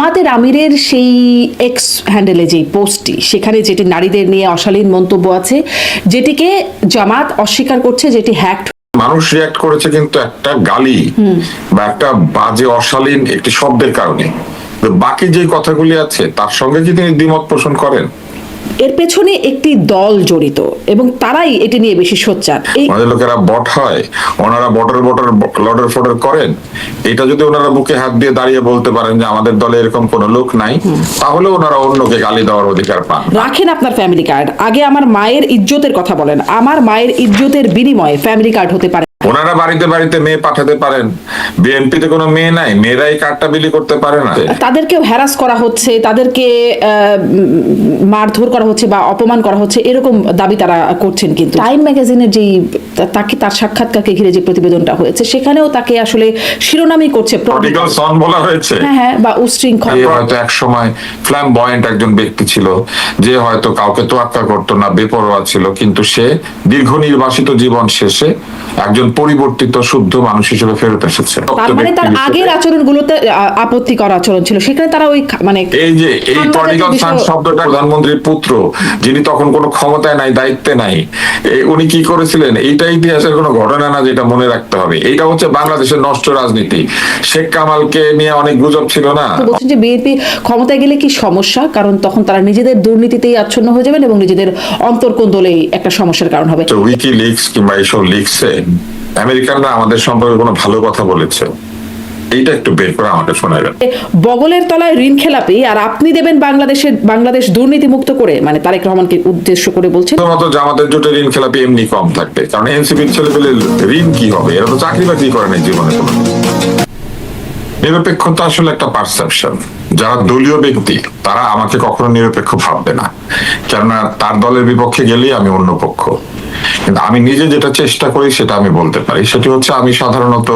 জামাতের আমিরের সেই এক্স হ্যান্ডেলে যে পোস্টটি, সেখানে যেটি নারীদের নিয়ে অশালীন মন্তব্য আছে, যেটিকে জামাত অস্বীকার করছে, যেটি হ্যাকড। মানুষ রিয়াক্ট করেছে কিন্তু একটা গালি বা একটা বাজে অশালীন একটি শব্দের কারণে। বাকি যে কথাগুলি আছে তার সঙ্গে কি তিনি দ্বিমত পোষণ করেন? এর পেছনে একটি দল জড়িত এবং তারাই এটি নিয়ে বেশি সোচ্চার। আমাদের লোকেরা বট হয়, ওনারা লটর ফটর করেন। এটা যদি ওনারা বুকে হাত দিয়ে দাঁড়িয়ে বলতে পারেন যে আমাদের দলে এরকম কোন লোক নাই, তাহলে ওনারা অন্যকে গালি দেওয়ার অধিকার পান। রাখেন আপনার ফ্যামিলি কার্ড, আগে আমার মায়ের ইজ্জতের কথা বলেন। আমার মায়ের ইজ্জতের বিনিময়ে ফ্যামিলি কার্ড হতে পারে। ওনারা বাড়িতে বাড়িতে মেয়ে পাঠাতে পারেন, বিএনপিতে কোনো মেয়ে নাই, মেয়েরাই কার্ডটা বিলি করতে পারে না। তাদেরকেও হ্যারাস করা হচ্ছে, তাদেরকে মারধর করা হচ্ছে বা অপমান করা হচ্ছে, এরকম দাবি তারা করছেন। কিন্তু টাইম ম্যাগাজিনের যেই তাকে তার সাক্ষাৎকারকে ঘিরে যে প্রতিবেদনটা হয়েছে, সেখানেও তাকে আসলে শিরোনামই করছে প্রডিগাল সন বলা হয়েছে। হ্যাঁ, বা উশৃঙ্খল। হয়তো এক সময় ফ্ল্যামবয়েন্ট একজন ব্যক্তি ছিল যে হয়তো কাউকে তোয়াক্কা করতো না, বেপরোয়া ছিল, কিন্তু সে দীর্ঘ নির্বাসিত জীবন শেষে একজন পরিবর্তিত শুদ্ধ মানুষ হিসেবে ফেরত এসেছে। তার মানে তার আগের আচরণগুলোতে আপত্তিকর আচরণ ছিল, সেখানে তারা ওই মানে এই যে এই প্রডিগাল সন শব্দটা প্রধানমন্ত্রীর পুত্র, যিনি তখন কোনো ক্ষমতায় নাই, দায়িত্বে নাই, উনি কি করেছিলেন এইটা ইতিহাসের কোনো ঘটনা না, যেটা মনে রাখতে হবে। এইটা হচ্ছে বাংলাদেশের নষ্ট রাজনীতি। শেখ কামালকে নিয়ে অনেক গুজব ছিল না? বলছেন যে বিএনপি ক্ষমতায় গেলে কি সমস্যা, কারণ তখন তারা নিজেদের দুর্নীতিতেই আচ্ছন্ন হয়ে যাবেন এবং নিজেদের অন্তর্কোন্দলেই একটা সমস্যার কারণ হবে। উইকিলিক্স কিংবা এইসব লিখছে আমেরিকানরা আমাদের সম্পর্কে কোনো ভালো কথা বলেছে, এইটা একটু বের করে আমাকে শোনাবেন। বগলের তলায় ঋণ খেলাপি আর আপনি দেবেন বাংলাদেশ দুর্নীতি মুক্ত করে, মানে তারেক রহমানকে উদ্দেশ্য করে বলছেন। প্রথমত জামাতের জোটের ঋণ খেলাপি এমনি কম থাকবে, কারণ এনসিপির ছেলেপেলে ঋণ কি হবে, এরা তো চাকরি বাকরি করে নাই জীবনে কোনো। নিরপেক্ষতা আসলে একটা পারসেপশন। যারা দলীয় ব্যক্তি তারা আমাকে কখনো নিরপেক্ষ ভাববে না, কেননা তার দলের বিপক্ষে গেলেই আমি অন্য পক্ষ। কিন্তু আমি নিজে যেটা চেষ্টা করি সেটা আমি বলতে পারি, সেটি হচ্ছে আমি সাধারণত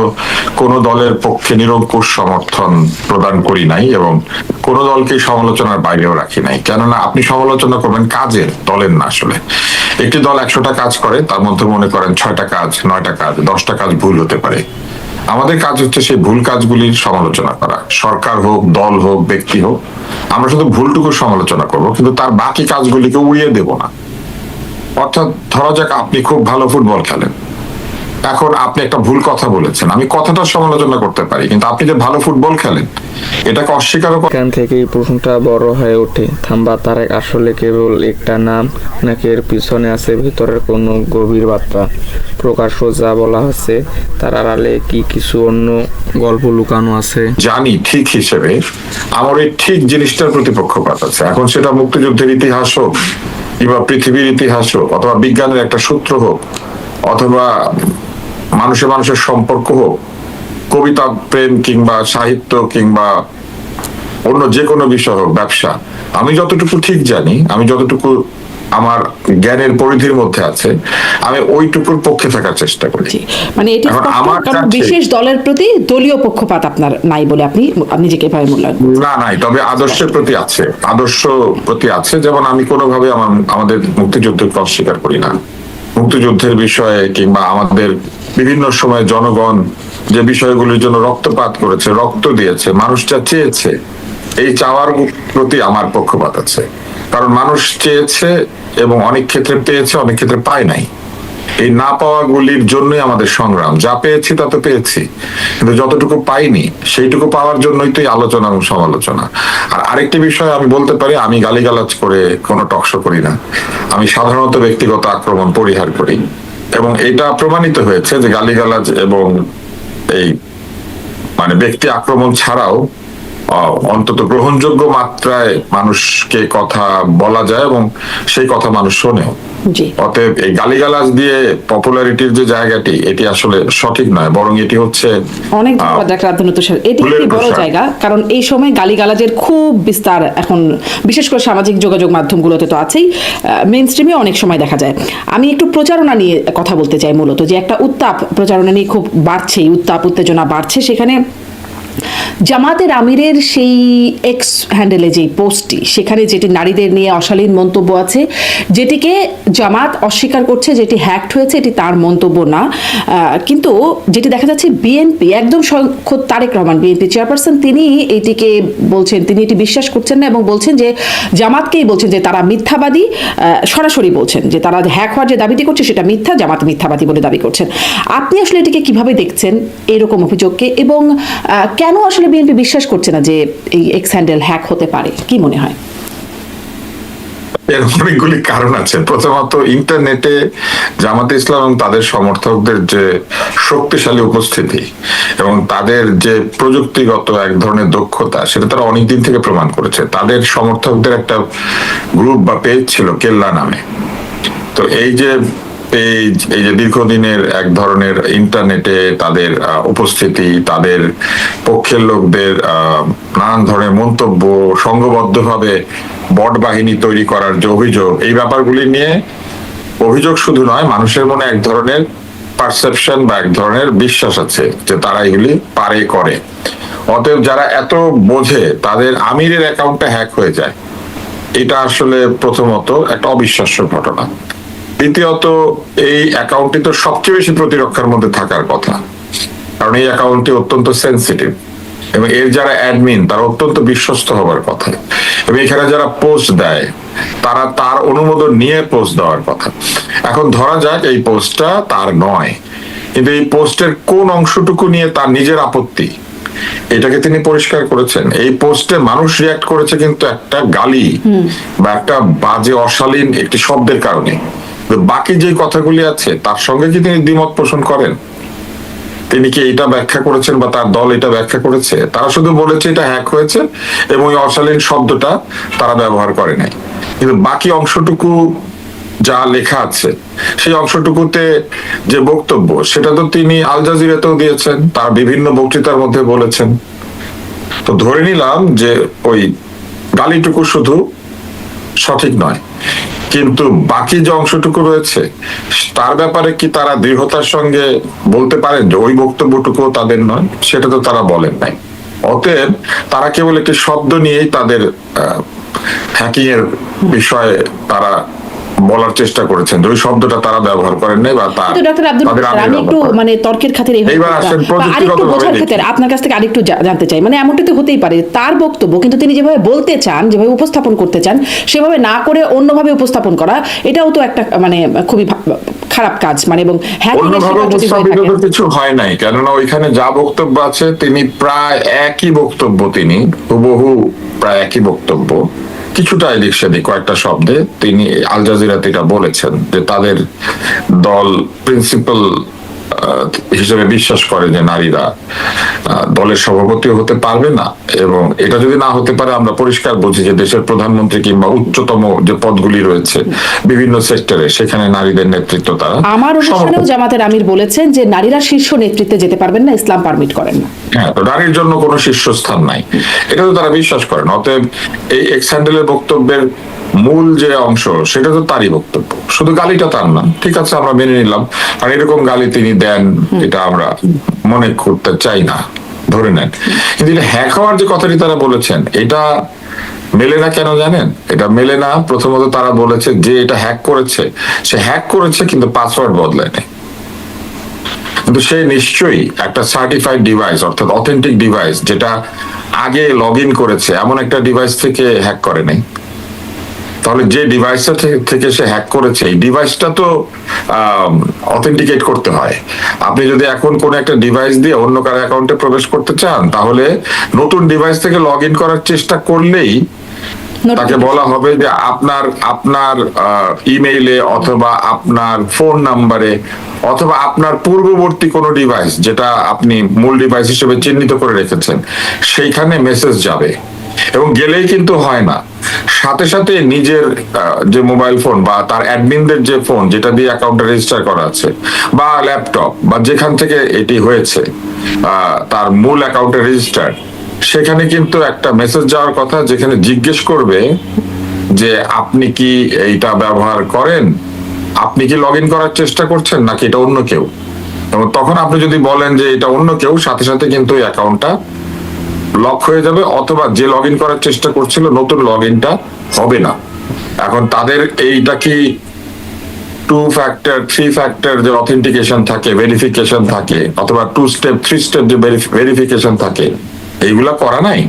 কোন দলের পক্ষে নিরঙ্কুশ সমর্থন প্রদান করি নাই এবং কোন দলকে সমালোচনার বাইরেও রাখি নাই। কেননা আপনি সমালোচনা করবেন কাজের, দলের না। আসলে একটি দল 100টা কাজ করে, তার মধ্যে মনে করেন 6টা কাজ, 9টা কাজ, 10টা কাজ ভুল হতে পারে। আমাদের কাজ হচ্ছে সেই ভুল কাজগুলির সমালোচনা করা, সরকার হোক, দল হোক, ব্যক্তি হোক। আমরা শুধু ভুলটুকু সমালোচনা করব, কিন্তু তার বাকি কাজগুলিকে উড়িয়ে দেব না। অর্থাৎ ধরা যাক আপনি খুব ভালো ফুটবল খেলেন, এখন আপনি একটা ভুল কথা বলেছেন, আমি কথাটা সমালোচনা করতে পারি, কিন্তু আপনি যে ভালো ফুটবল খেলেন এটাকে অস্বীকার করেন। এখান থেকেই প্রশ্নটা বড় হয়ে ওঠে, থাম্বা তারেক আসলে কেবল একটা নাম, নাকি এর পিছনে আছে ভেতরের কোনো গভীর বার্তা? প্রকাশ্য যা বলা হচ্ছে তার আড়ালে কি কিছু অন্য গল্প লুকানো আছে? জানি ঠিক হিসেবে আমার এই ঠিক জিনিসটার প্রতিপক্ষপাত আছে। এখন সেটা মুক্তিযুদ্ধের ইতিহাস হোক, কিংবা পৃথিবীর ইতিহাস হোক, অথবা বিজ্ঞানের একটা সূত্র হোক, অথবা মানুষের সম্পর্ক হোক, কবিতা প্রেম কিংবা সাহিত্য কিংবা অন্য যে কোনো বিষয় হোক, ব্যবসা, আমি যতটুকু ঠিক জানি, আমি যতটুকু আমার জ্ঞানের পরিধির মধ্যে আছে, আমি ওইটুকুর পক্ষে থাকার চেষ্টা করি। মানে এটি আমার বিশেষ দলের প্রতি দলীয় পক্ষপাত আপনার নাই বলে আপনি নিজেকে এভাবে মূল্যায়ন করেন? না, নাই, তবে আদর্শের প্রতি আছে, আদর্শ প্রতি আছে। যেমন আমি কোনোভাবে আমাদের মুক্তিযুদ্ধকে অস্বীকার করি না। মুক্তিযুদ্ধের বিষয়ে কিংবা আমাদের বিভিন্ন সময় জনগণ যে বিষয়গুলির জন্য রক্তপাত করেছে, রক্ত দিয়েছে, মানুষটা চেয়েছে, এই চাওয়ার প্রতি আমার পক্ষপাত আছে। কারণ মানুষ চেয়েছে এবং অনেক ক্ষেত্রে পেয়েছে, অনেক ক্ষেত্রে পায় নাই। এই না পাওয়াগুলির জন্যই আমাদের সংগ্রাম। যা পেয়েছি তা তো পেয়েছি, কিন্তু যতটুকু পাইনি সেইটুকু পাওয়ার জন্যই তো আলোচনা এবং সমালোচনা। আর আরেকটি বিষয় আমি বলতে পারি, আমি গালিগালাজ করে কোনো টকশো করি না। আমি সাধারণত ব্যক্তিগত আক্রমণ পরিহার করি, এবং এটা প্রমাণিত হয়েছে যে গালিগালাজ এবং এই মানে ব্যক্তি আক্রমণ ছাড়াও অন্তত গ্রহণযোগ্য মাত্রায় মানুষকে কথা বলা যায় এবং সেই কথা মানুষ শোনেও। অতএব এই গালিগালাজ দিয়ে পপুলারিটির যে জায়গাটি, এটি আসলে সঠিক নয়, বরং এটি হচ্ছে অনেক এটি একটি বড় জায়গা। কারণ এই সময় গালিগালাজের খুব বিস্তার এখন, বিশেষ করে সামাজিক যোগাযোগ মাধ্যমগুলোতে তো আছেই, মেইন স্ট্রিমে অনেক সময় দেখা যায়। আমি একটু প্রচারণা নিয়ে কথা বলতে চাই, মূলত যে একটা উত্তাপ প্রচারণা নিয়ে খুব বাড়ছে, উত্তাপ উত্তেজনা বাড়ছে। সেখানে জামাতের আমিরের সেই এক্স হ্যান্ডেলে যে পোস্টটি, সেখানে যেটি নারীদের নিয়ে অশালীন মন্তব্য আছে, যেটিকে জামাত অস্বীকার করছে, যেটি হ্যাকড হয়েছে, এটি তার মন্তব্য না। কিন্তু যেটি দেখা যাচ্ছে বিএনপি একদম খোদ তারেক রহমান, বিএনপি চেয়ারপারসন, তিনি এইটিকে বলছেন, তিনি এটি বিশ্বাস করছেন না এবং বলছেন যে জামাতকেই বলছেন যে তারা মিথ্যাবাদী, সরাসরি বলছেন যে তারা হ্যাক হওয়ার যে দাবিটি করছে সেটা মিথ্যা, জামাত মিথ্যাবাদী বলে দাবি করছেন। আপনি আসলে এটিকে কিভাবে দেখছেন এরকম অভিযোগকে, এবং কেন আসলে বিএনপি বিশ্বাস করছে না যে এই এক্স হ্যান্ডেল হ্যাক হতে পারে, কি মনে হয়? এর অনেকগুলি কারণ আছে। প্রথমত, ইন্টারনেটে জামাতে ইসলাম এবং তাদের সমর্থকদের যে শক্তিশালী উপস্থিতি এবং তাদের যে প্রযুক্তিগত এক ধরনের দক্ষতা, সেটা তারা অনেকদিন থেকে প্রমাণ করেছে। তাদের সমর্থকদের একটা গ্রুপ বা পেজ ছিল কেল্লা নামে। তো এই যে পেজ, এই যে দীর্ঘদিনের এক ধরনের ইন্টারনেটে তাদের উপস্থিতি, তাদের পক্ষের লোকদের নানান ধরনের মন্তব্য, সংঘবদ্ধভাবে বট বাহিনী তৈরি করার যে অভিযোগ, এই ব্যাপারগুলি নিয়ে অভিযোগ শুধু নয়, মানুষের মনে এক ধরনের পারসেপশন বা এক ধরনের বিশ্বাস আছে যে তারা এগুলি পারে করে। অতএব যারা এত বোঝে, তাদের আমিরের অ্যাকাউন্টটা হ্যাক হয়ে যায়, এটা আসলে প্রথমত একটা অবিশ্বাস্য ঘটনা। দ্বিতীয়ত, এই অ্যাকাউন্টটি তো সবচেয়ে বেশি প্রতিরক্ষার মধ্যে থাকার কথা, কারণ এই অ্যাকাউন্টটি অত্যন্ত সেন্সিটিভ এবং এর যারা অ্যাডমিন তারা অত্যন্ত বিশ্বস্ত হওয়ার কথা, এবং এখানে যারা পোস্ট দেয় তারা তার অনুমোদন নিয়ে পোস্ট দেওয়ার কথা। এখন ধরা যাক এই পোস্টটা তার নয়, কিন্তু এই পোস্টের কোন অংশটুকু নিয়ে তার নিজের আপত্তি, এটাকে তিনি পরিষ্কার করেছেন। এই পোস্টে মানুষ রিয়াক্ট করেছে কিন্তু একটা গালি বা একটা বাজে অশালীন একটি শব্দের কারণে। বাকি যে কথাগুলি আছে তার সঙ্গে কি তিনি দ্বিমত পোষণ করেন? তিনি কি এটা ব্যাখ্যা করেছেন বা তার দল এটা ব্যাখ্যা করেছে? তারা শুধু বলেছে এটা হ্যাক হয়েছে এবং এই অশালীন শব্দটা তারা ব্যবহার করে নাই। কিন্তু বাকি অংশটুকু যা লেখা আছে, সেই অংশটুকুতে যে বক্তব্য, সেটা তো তিনি আল জাজিরাতেও দিয়েছেন, তার বিভিন্ন বক্তৃতার মধ্যে বলেছেন। তো ধরে নিলাম যে ওই গালিটুকু শুধু সঠিক নয়, কিন্তু বাকি যে অংশটুকু রয়েছে তার ব্যাপারে কি তারা দৃঢ়তার সঙ্গে বলতে পারেন যে ওই বক্তব্যটুকু তাদের নয়? সেটা তো তারা বলেন নাই। অতএব তারা কেবল একটি শব্দ নিয়েই তাদের হ্যাকিং এর বিষয়ে তারা বলার চেষ্টা করেছেন, যে ওই শব্দটা তারা ব্যবহার করেন নাই বা আমি একটু মানে তর্কের খাতিরে আপনার কাছ থেকে আরেকটু জানতে চাই, মানে এমনটা তো হতেই পারে তার বক্তব্য কিন্তু তিনি যেভাবে বলতে চান, যেভাবে উপস্থাপন করতে চান, সেভাবে না করে অন্যভাবে উপস্থাপন করা, এটাও তো একটা মানে খুবই খারাপ কাজ। মানে এবং কিছু হয় নাই, কেননা ওইখানে যা বক্তব্য আছে তিনি প্রায় একই বক্তব্য, তিনি হুবহু প্রায় একই বক্তব্য, কিছুটা এদিক সেদিক কয়েকটা শব্দে তিনি আল জাজিরাতে এটা বলেছেন যে তাদের দল প্রিন্সিপাল হিসেবে বিশ্বাস করে যে নারীরা দলের সভাপতি হতে পারবে না, এবং এটা যদি না হতে পারে আমরা পরিষ্কার বুঝি যে দেশের প্রধানমন্ত্রী কিংবা উচ্চতম যে পদগুলি রয়েছে বিভিন্ন সেক্টরে, সেখানে নারীদের নেতৃত্ব তারা। আমার অনুষ্ঠানেও জামাতের আমির বলেছেন যে নারীরা শীর্ষ নেতৃত্বে যেতে পারবেন না, ইসলাম পারমিট করেন না। হ্যাঁ, তো নারীর জন্য কোনো শীর্ষস্থান নাই, এটা তো তারা বিশ্বাস করেন। অতএব এই এক্স হ্যান্ডেলের বক্তব্যের মূল যে অংশ সেটা তো তারই বক্তব্য, শুধু গালিটা তার না। ঠিক আছে, আমরা মেনে নিলাম, আর এরকম গালি তিনি দেন এটা আমরা মনে করতে চাই না, ধরে নেন। কিন্তু এটা হ্যাক হওয়ার যে কথাটি তারা বলেছেন, এটা মেলে না কেন জানেন? এটা মেলে না, প্রথমত তারা বলেছে যে এটা হ্যাক করেছে, সে হ্যাক করেছে কিন্তু পাসওয়ার্ড বদলায় নেই। কিন্তু সে নিশ্চয়ই একটা সার্টিফাইড ডিভাইস, অর্থাৎ অথেন্টিক ডিভাইস, যেটা আগে লগ ইন করেছে এমন একটা ডিভাইস থেকে হ্যাক করে নাই। তাহলে যে ডিভাইসটা থেকে সে হ্যাক করেছে, এই ডিভাইসটা তো অথেন্টিকেট করতে হয়। আপনি যদি এখন কোন একটা ডিভাইস দিয়ে অন্য কারো অ্যাকাউন্টে প্রবেশ করতে চান, তাহলে নতুন ডিভাইস থেকে লগ ইন করার চেষ্টা করলেই তাকে বলা হবে যে আপনার ইমেইলে অথবা আপনার ফোন নাম্বারে অথবা আপনার পূর্ববর্তী কোনো ডিভাইস যেটা আপনি মূল ডিভাইস হিসেবে চিহ্নিত করে রেখেছেন, সেইখানে মেসেজ যাবে। এবং গেলেই কিন্তু হয় না, সাথে সাথে নিজের যে মোবাইল ফোন বা তার অ্যাডমিনদের যে ফোন যেটা দিয়ে অ্যাকাউন্টে রেজিস্টার করা আছে, বা ল্যাপটপ বা যেখান থেকে এটি হয়েছে তার মূল অ্যাকাউন্টে রেজিস্টার, সেখানে কিন্তু একটা মেসেজ যাওয়ার কথা, যেখানে জিজ্ঞেস করবে যে আপনি কি এইটা ব্যবহার করেন, আপনি কি লগ ইন করার চেষ্টা করছেন নাকি এটা অন্য কেউ। এবং তখন আপনি যদি বলেন যে এটা অন্য কেউ, সাথে সাথে কিন্তু এই অ্যাকাউন্টটা লক হয়ে যাবে, অথবা যে লগ ইন করার চেষ্টা করছিল নতুন লগ ইনটা হবে না। এখন তাদের এইটা কি 2 ফ্যাক্টর 3 ফ্যাক্টর যে অথেন্টিকেশন থাকে, ভেরিফিকেশন থাকে, অথবা 2 স্টেপ 3 স্টেপ যে ভেরিফিকেশন থাকে, এইগুলা করা নাই।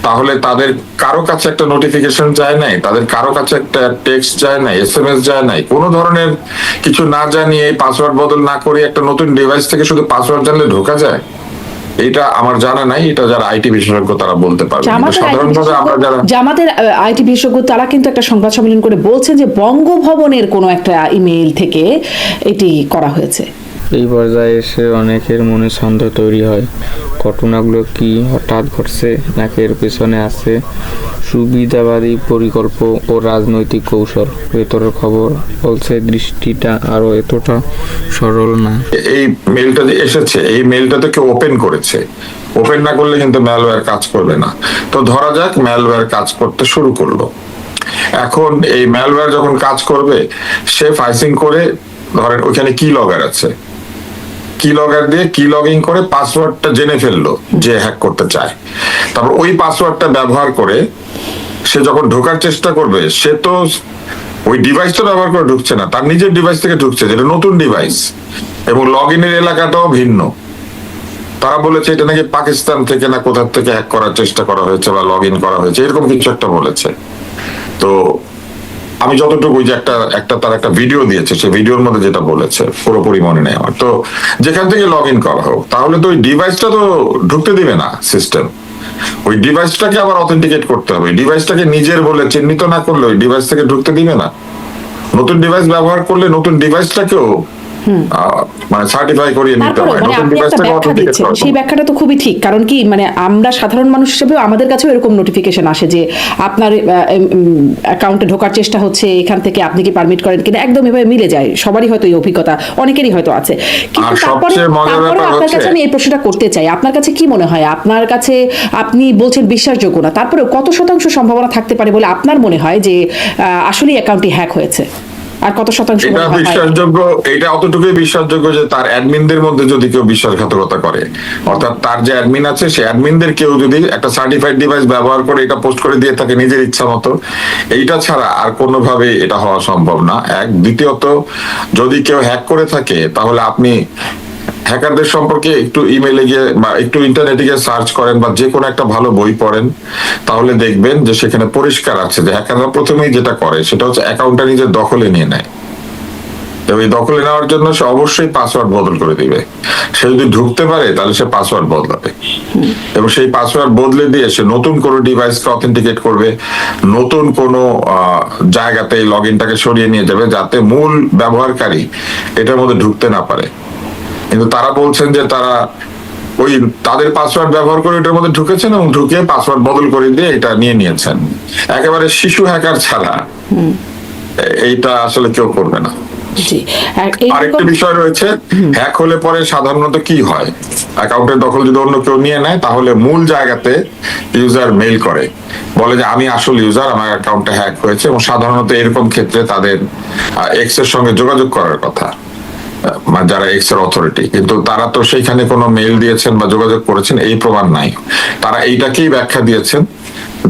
তাহলে তাদের কারো কাছে একটা নোটিফিকেশন যায় নাই, তাদের কারো কাছে একটা টেক্সট যায় নাই, SMS যায় নাই, কোনো ধরনের কিছু না জানিয়ে পাসওয়ার্ড বদল না করে একটা নতুন ডিভাইস থেকে শুধু পাসওয়ার্ড জানলে ঢোকা যায়? এটা আমার জানা নাই, এটা যারা আইটি বিশেষজ্ঞ তারা বলতে পারবে। কিন্তু সাধারণভাবে আমরা যারা জামাতের আইটি বিশেষজ্ঞ তারা কিন্তু একটা সংবাদ সম্মেলন করে বলছেন যে বঙ্গভবনের কোনো একটা ইমেইল থেকে এটি করা হয়েছে। এই পর্যায়ে এসে অনেকের মনে সন্দেহ তৈরি হয়, ঘটনাগুলো কি হঠাৎ ঘটছে নাকি এর পেছনে আছে সুবিধাবাদী পরিকল্প ও রাজনৈতিক কৌশল। ভেতরের খবর বলছে দৃষ্টিটা আরো এতটা সরল না। এই মেইলটা যে এসেছে, এই মেইলটা তো কেউ ওপেন করেছে, ওপেন না করলে কিন্তু ম্যালওয়্যার কাজ করবে না। তো ধরা যাক ম্যালওয়্যার কাজ করতে শুরু করলো। এখন এই ম্যালওয়্যার যখন কাজ করবে, সে ফাইসিং করে ধরেন ওখানে কি লগয়ার আছে, কি লগয়ার দিয়ে কি লগইন করে পাসওয়ার্ডটা জেনে ফেললো যে হ্যাক করতে চায়। তারপর ওই পাসওয়ার্ডটা ব্যবহার করে সে যখন ঢোকার চেষ্টা করবে, সে তো ওই ডিভাইসটা ব্যবহার করে ঢুকছে না, তার নিজের ডিভাইস থেকে ঢুকছে, যেটা নতুন ডিভাইস, এবং লগ ইনের এলাকাটাও ভিন্ন। তারা বলেছে এটা নাকি পাকিস্তান থেকে না কোথা থেকে হ্যাক করার চেষ্টা করা হয়েছে বা লগ ইন করা হয়েছে, এরকম কিছু একটা বলেছে। তো আমি যতটুকু ওই যে একটা তার একটা ভিডিও দিয়েছে, সেই ভিডিওর মধ্যে যেটা বলেছে পুরোপুরি মনে নেই আমার। তো যেখান থেকে লগ ইন করা হোক, তাহলে তো ওই ডিভাইসটা তো ঢুকতে দিবে না সিস্টেম। ওই ডিভাইসটাকে আবার অথেন্টিকেট করতে হবে, ডিভাইসটাকে নিজের বলে চিহ্নিত না করলে ওই ডিভাইস থেকে ঢুকতে দিবে না। নতুন ডিভাইস ব্যবহার করলে নতুন ডিভাইসটাকেও মানে সার্টিফাই করিয়ে নিতে হয়, মানে নতুন আপনি একটা ডিভাইসটাকে ব্যাখ্যা অথেন্টিকেট দিচ্ছেন, করা। সেই ব্যাখ্যাটা তো খুবই ঠিক। কারণ কি, মানে আমরা সাধারণ মানুষ হিসেবেও আমাদের কাছেও এরকম নোটিফিকেশন আসে যে আপনার অ্যাকাউন্টে ঢোকার চেষ্টা হচ্ছে, এখান থেকে আপনি কি পারমিট করেন কিনা, একদম এভাবে মিলে যায়। সবারই হয়তো এই অভিজ্ঞতা, অনেকেরই হয়তো আছে। কিন্তু তারপরে আপনার কাছে আমি এই প্রশ্নটা করতে চাই, আপনার কাছে কি মনে হয়, আপনার কাছে আপনি বলছেন বিশ্বাসযোগ্য না, তারপরে কত শতাংশ সম্ভাবনা থাকতে পারে বলে আপনার মনে হয় যে আসলে অ্যাকাউন্টটি হ্যাক হয়েছে, আর কত শতাংশ এটা বিশ্বাসযোগ্য? এটা অতটুকুই বিশ্বাসযোগ্য যে তার অ্যাডমিনদের মধ্যে যদি কেউ বিশ্বাসঘাতকতা করে, অর্থাৎ তার যে অ্যাডমিন আছে সেই অ্যাডমিনদের কেউ যদি একটা সার্টিফাইড ডিভাইস ব্যবহার করে এটা পোস্ট করে দিয়ে থাকে নিজের ইচ্ছা মতো, এইটা ছাড়া আর কোনোভাবে এটা হওয়া সম্ভব না। এক, দ্বিতীয়ত যদি কেউ হ্যাক করে থাকে, তাহলে আপনি হ্যাকারদের সম্পর্কে একটু ইমেইলে গিয়ে বা একটু ইন্টারনেটে গিয়ে সার্চ করেন বা যে কোনো একটা ভালো বই পড়েন, তাহলে দেখবেন যে সেখানে পরিষ্কার আছে যে হ্যাকাররা প্রথমেই যেটা করে সেটা হচ্ছে অ্যাকাউন্টটা নিজের দখলে নিয়ে নেয়। এবং এই দখলে নেওয়ার জন্য সে অবশ্যই পাসওয়ার্ড বদল করে দিবে। সে যদি ঢুকতে পারে তাহলে সে পাসওয়ার্ড বদলাবে, এবং সেই পাসওয়ার্ড বদলে দিয়ে সে নতুন কোনো ডিভাইসকে অথেন্টিকেট করবে, নতুন কোনো জায়গাতে এই লগ ইনটাকে সরিয়ে নিয়ে যাবে যাতে মূল ব্যবহারকারী এটার মধ্যে ঢুকতে না পারে। কিন্তু তারা বলছেন যে তারা ওই তাদের পাসওয়ার্ড ব্যবহার করে এটার মধ্যে ঢুকেছেন এবং ঢুকে পাসওয়ার্ড বদল করে দিয়ে এটা নিয়ে নিয়েছেন। একেবারে শিশু হ্যাকার ছাড়া এইটা আসলে কেউ করবে না। আরেকটা বিষয় রয়েছে, হ্যাক হলে পরে সাধারণত কি হয়, অ্যাকাউন্টের দখল যদি অন্য কেউ নিয়ে নেয়, তাহলে মূল জায়গাতে ইউজার মেইল করে, বলে যে আমি আসল ইউজার, আমার অ্যাকাউন্টে হ্যাক হয়েছে। এবং সাধারণত এরকম ক্ষেত্রে তাদের এক্স এর সঙ্গে যোগাযোগ করার কথা, যারা এক্স এর অথরিটি, কিন্তু তারা তো সেইখানে কোনো মেইল দিয়েছেন বা যোগাযোগ করেছেন এই প্রমাণ নাই। তারা এইটাকেই ব্যাখ্যা দিয়েছেন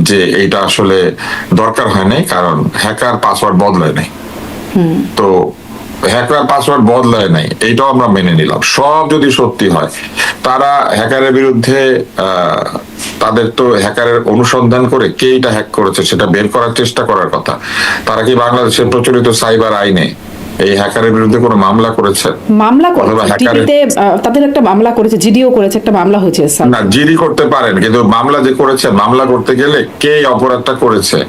যে এইটা আসলে দরকার হয় নাই, কারণ হ্যাকার পাসওয়ার্ড বদলায় নাই। তো হ্যাকার পাসওয়ার্ড বদলায় নাই, এইটাও আমরা মেনে নিলাম। সব যদি সত্যি হয়, তারা হ্যাকারের বিরুদ্ধে তাদের তো হ্যাকারের অনুসন্ধান করে কে এটা হ্যাক করেছে সেটা বের করার চেষ্টা করার কথা। তারা কি বাংলাদেশের প্রচলিত সাইবার আইনে এই হ্যাকারের বিরুদ্ধে কোনো মামলা করেছে? মামলা করেছে, তাদের একটা মামলা করেছে, জিডিও করেছে, একটা মামলা হয়েছে। না, জিডি করতে পারেন, কিন্তু মামলা যে করেছে, মামলা করতে গেলে কে অপরাধটা করেছে,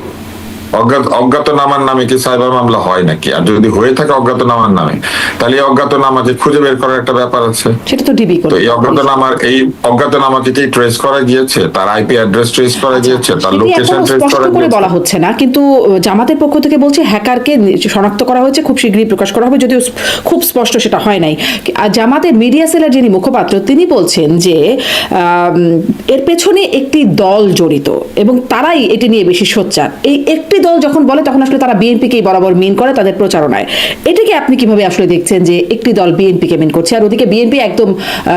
অজ্ঞাতনামার নামে কি সাইবার মামলা হয় নাকি? আর যদি হয়ে থাকে অজ্ঞাতনামার নামে, তাহলে এই অজ্ঞাতনামাকে খুঁজে বের করার একটা ব্যাপার আছে, সেটা তো ডিবি করে। তো এই অজ্ঞাতনামাকে কি ট্রেস করা গিয়েছে? তার আইপি অ্যাড্রেস ট্রেস করা গিয়েছে, তার লোকেশন ট্রেস করা গিয়েছে? বলা হচ্ছে না, কিন্তু জামাতের পক্ষ থেকে বলছে হ্যাকারকে শনাক্ত করা হয়েছে, খুব শীঘ্রই প্রকাশ করা হবে, যদিও খুব স্পষ্ট সেটা হয় নাই। আর জামাতের মিডিয়া সেলের যিনি মুখপাত্র, তিনি বলছেন যে এর পেছনে একটি দল জড়িত এবং তারাই এটি নিয়ে বেশি সোচ্চার। এই একটি দল যখন বলে, তখন আসলে তারা বিএনপিকেই বরাবর মিন করে তাদের প্রচারণায়। এটাকে আপনি কিভাবে আসলে দেখছেন যে একটি দল বিএনপিকে মিন করছে, আর ওদিকে বিএনপি একদম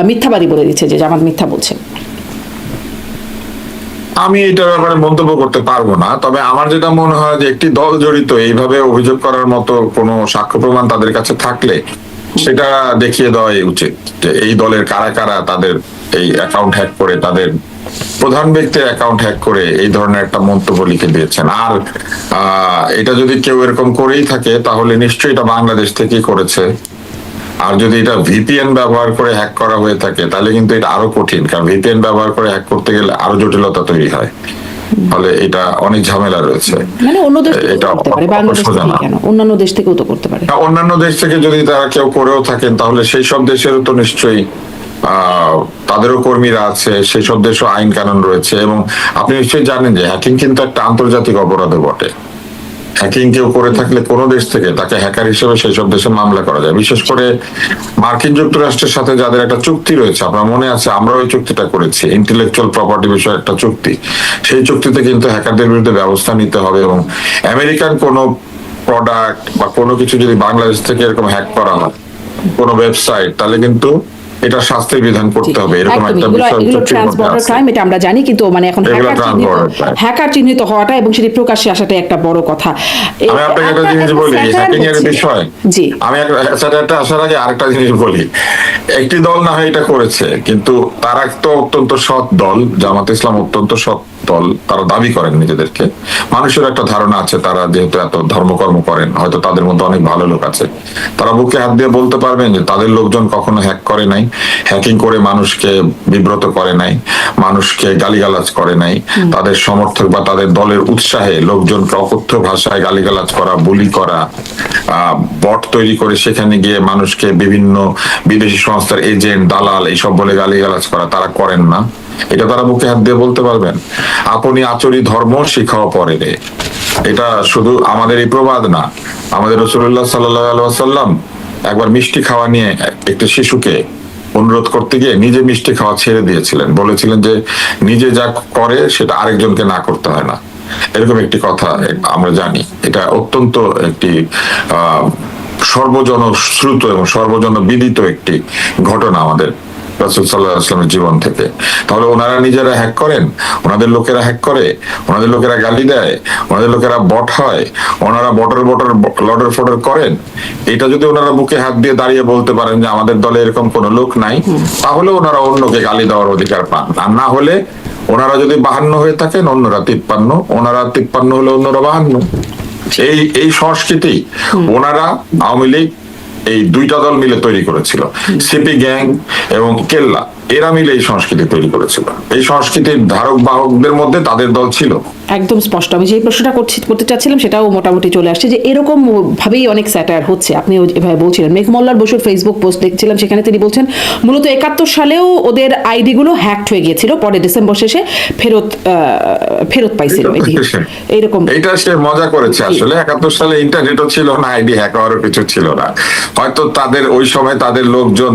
মিথ্যাবাদী বলে দিচ্ছে যে জামাত মিথ্যা বলছে? আমি এটার ব্যাপারে মন্তব্য করতে পারবো না, তবে আমার যেটা মনে হয় যে একটি দল জড়িত এইভাবে অভিযোগ করার মতো কোনো সাক্ষ্য প্রমাণ তাদের কাছে থাকলে সেটা দেখিয়ে দেওয়াই উচিত, যে এই দলের কারা কারা তাদের এই অ্যাকাউন্ট হ্যাক করে, তাদের প্রধান ব্যক্তির অ্যাকাউন্ট হ্যাক করে এই ধরনের একটা মন্তব্য লিখে দিয়েছেন। আর এটা যদি কেউ এরকম করেই থাকে তাহলে নিশ্চয়ই এটা বাংলাদেশ থেকেই করেছে। আর যদি এটা ভিপিএন ব্যবহার করে হ্যাক করা হয়ে থাকে তাহলে কিন্তু এটা আরো কঠিন, কারণ ভিপিএন ব্যবহার করে হ্যাক করতে গেলে আরো জটিলতা তৈরি হয়, ফলে এটা অনেক ঝামেলা রয়েছে। মানে অন্য দেশ থেকে এটা করতে পারে, বাংলাদেশ সোজা থেকে না। কেন, অন্যান্য দেশ থেকেও তো করতে পারে। অন্যান্য দেশ থেকে যদি তারা কেউ করেও থাকেন তাহলে সেই সব দেশেরও তো নিশ্চয়ই তাদেরও কর্মীরা আছে, সেই সব দেশও আইন কানুন রয়েছে। এবং আপনি নিশ্চয়ই জানেন যে হ্যাকিং কিন্তু একটা আন্তর্জাতিক অপরাধ বটে। হ্যাকিং কেউ করে থাকলে কোনো দেশ থেকে তাকে হ্যাকার হিসেবে সেই সব দেশে মামলা করা যায়। বিশেষ করে মার্কিন যুক্তরাষ্ট্রের সাথে যাদের একটা চুক্তি রয়েছে, আপনার মনে আছে আমরা ওই চুক্তিটা করেছি, ইন্টেলেকচুয়াল প্রপার্টি বিষয়ে একটা চুক্তি। সেই চুক্তিতে কিন্তু হ্যাকারদের বিরুদ্ধে ব্যবস্থা নিতে হবে, এবং আমেরিকান কোনো প্রোডাক্ট বা কোনো কিছু যদি বাংলাদেশ থেকে এরকম হ্যাক করা হয়, কোনো ওয়েবসাইট, তাহলে কিন্তু এটা শাস্তির বিধান করতে হবে। এরকম একটা বিষয় এগুলো ট্রান্সবর্ডার ক্রাইম, এটা আমরা জানি, কিন্তু মানে এখন হ্যাকার চিহ্নিত হওয়াটা এবং সেটি প্রকাশ্যে আসাটাই একটা বড় কথা। আমি আপনাকে একটা জিনিস বলি হ্যাকিং এর বিষয়, জি আমি একটা আসার আগে আরেকটা জিনিস বলি। একটি দল না হয় এটা করেছে, কিন্তু তারা তো অত্যন্ত সৎ দল, জামাত ইসলাম অত্যন্ত সৎ দল, তারা দাবি করেন নিজেদেরকে। মানুষের একটা ধারণা আছে তারা যেহেতু এত ধর্মকর্ম করেন, হয়তো তাদের মধ্যে অনেক ভালো লোক আছে, তারা বুকে হাত দিয়ে বলতে পারবেন যে তাদের লোকজন কখনো হ্যাক করে নাই, হ্যাকিং করে মানুষকে বিব্রত করে নাই, মানুষকে গালিগালাজ করে নাই। তাদের সমর্থক বা তাদের দলের উৎসাহে লোকজনকে অকথ্য ভাষায় গালিগালাজ করা, বুলি করা, বট তৈরি করে সেখানে গিয়ে মানুষকে বিভিন্ন বিদেশি সংস্থার এজেন্ট, দালাল এইসব বলে গালিগালাজ করা তারা করেন না। এটা তারা বুকে হাত দিয়ে বলতে পারবেন। আপনি আচরি ধর্ম শিখাও পরে রে, এটা শুধু আমাদের এই প্রবাদ না, আমাদের রাসূলুল্লাহ সাল্লাল্লাহু আলাইহি ওয়াসাল্লাম একবার মিষ্টি খাওয়া নিয়ে একটা শিশুকে অনুরোধ করতে গিয়ে নিজে মিষ্টি খাওয়া ছেড়ে দিয়েছিলেন, বলেছিলেন যে নিজে যা করে সেটা আরেকজনকে না করতে হয় না। এরকম একটি কথা আমরা জানি। এটা অত্যন্ত একটি সর্বজন শ্রুত এবং সর্বজন বিদিত একটি ঘটনা আমাদের রাসূল সাল্লাল্লাহু আলাইহি ওয়াসাল্লামের জীবন থেকে। তাহলে ওনারা নিজেরা হ্যাক করেন, ওনাদের লোকেরা হ্যাক করে, ওনাদের লোকেরা গালি দেয়, ওনাদের লোকেরা বট হয়, ওনারা লডর ফডর করেন। এটা যদি ওনারা বুকে হাত দিয়ে দাঁড়িয়ে বলতে পারেন যে আমাদের দলে এরকম কোনো লোক নাই, তাহলে ওনারা অন্যকে গালি দেওয়ার অধিকার পান। আর না হলে ওনারা যদি 52 হয়ে থাকেন, অন্যরা 53, ওনারা 53 হলে অন্যরা 52। এই সংস্কৃতি ওনারা আওয়ামী লীগ এই দুইটা দল মিলে তৈরি করেছিল, সিপি গ্যাং এবং কেল্লা, এরা মিলে এই সংস্কৃতি তৈরি করেছিল। এই সংস্কৃতির ধারক বাহকদের মধ্যে তাদের দল ছিল। একদম স্পষ্ট। আমি যে প্রশ্নটা করতে চাচ্ছিলাম সেটাও মোটামুটি চলে আসছে, যে এরকম ভাবেই অনেক স্যাটায়ার হচ্ছে। আপনি এভাবে বলছিলেন, মেঘমল্লার বসুর ফেসবুক পোস্ট দেখছিলাম, সেখানে তিনি বলছেন মূলত 71 সালেও ওদের আইডি গুলো হ্যাকড হয়ে গিয়েছিল, পরে ডিসেম্বর শেষে ফেরত পাইছিল। এইরকম এটা সে মজা করেছে আসলে। 71 সালে ইন্টারনেটও ছিল না, আইডি হ্যাক হওয়ারও কিছু ছিল না। হয়তো তাদের ওই সময় তাদের লোকজন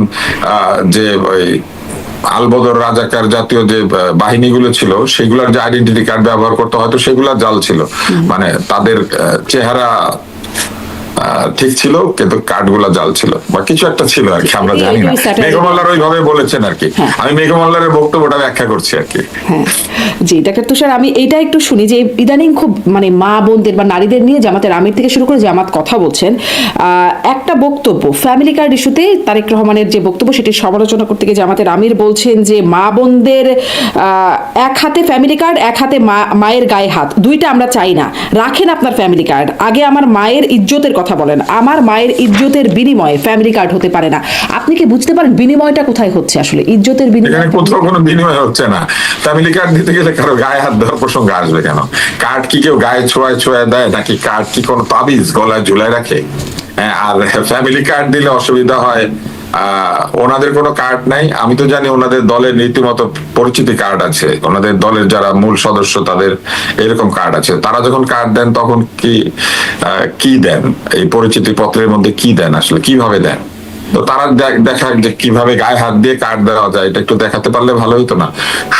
যে ওই আলবদর রাজাকার জাতীয় যে বাহিনীগুলো ছিল সেগুলোর যে আইডেন্টিটি কার্ড ব্যবহার করতে, হয়তো সেগুলা জাল ছিল, মানে তাদের চেহারা ঠিক ছিল কিন্তু কার্ড গুলা জাল ছিল বা কিছু একটা ছিল আর কি, আমরা জানি না। মেঘমল্লার ওইভাবে বলেছেন আর কি, আমি মেঘমল্লারের বক্তব্যটা ব্যাখ্যা করছি আর কি। জি ডাক্তার তুষার, আমি এইটা একটু শুনি যে ইদানিং খুব মানে মা বোনদের বা নারীদের নিয়ে জামাতের আমির থেকে শুরু করে জামাত কথা বলছেন। একটা বক্তব্য ফ্যামিলি কার্ড ইস্যুতে তারেক রহমানের যে বক্তব্য সেটি সমালোচনা করতে গিয়ে জামাতের আমির বলছেন যে মা বোনদের এক হাতে ফ্যামিলি কার্ড, এক হাতে মায়ের গায়ে হাত, দুইটা আমরা চাই না। রাখেন আপনার ফ্যামিলি কার্ড, আগে আমার মায়ের ইজ্জতের কথা বলেন। আমার মায়ের ইজ্জতের বিনিময়ে ফ্যামিলি কার্ড হতে পারে না। আপনি কি বুঝতে পারেন বিনিময়টা কোথায় হচ্ছে? আসলে ইজ্জতের বিনিময় কোথাও কোনো বিনিময় হচ্ছে না। ফ্যামিলি কার্ড দিতে গেলে কারো গায়ে হাত দেওয়ার প্রসঙ্গ আসবে কেন? কার্ড কি কেউ গায়ে ছোঁয়ায় দেয় নাকি? কার্ড কি কোনো তাবিজ গলায় ঝুলায় রাখে? আর ফ্যামিলি কার্ড দিলে অসুবিধা হয়, ওনাদের কোনো কার্ড নাই। আমি তো জানি ওনাদের দলের রীতিমতো পরিচিতি কার্ড আছে, ওনাদের দলের যারা মূল সদস্য তাদের এরকম কার্ড আছে। তারা যখন কার্ড দেন তখন কি দেন, এই পরিচিতি পত্রের মধ্যে কি দেন, আসলে কিভাবে দেন? তো তারা দেখা যে কিভাবে গায়ে হাত দিয়ে কার্ড দেওয়া যায়, এটা একটু দেখাতে পারলে ভালো হতো না?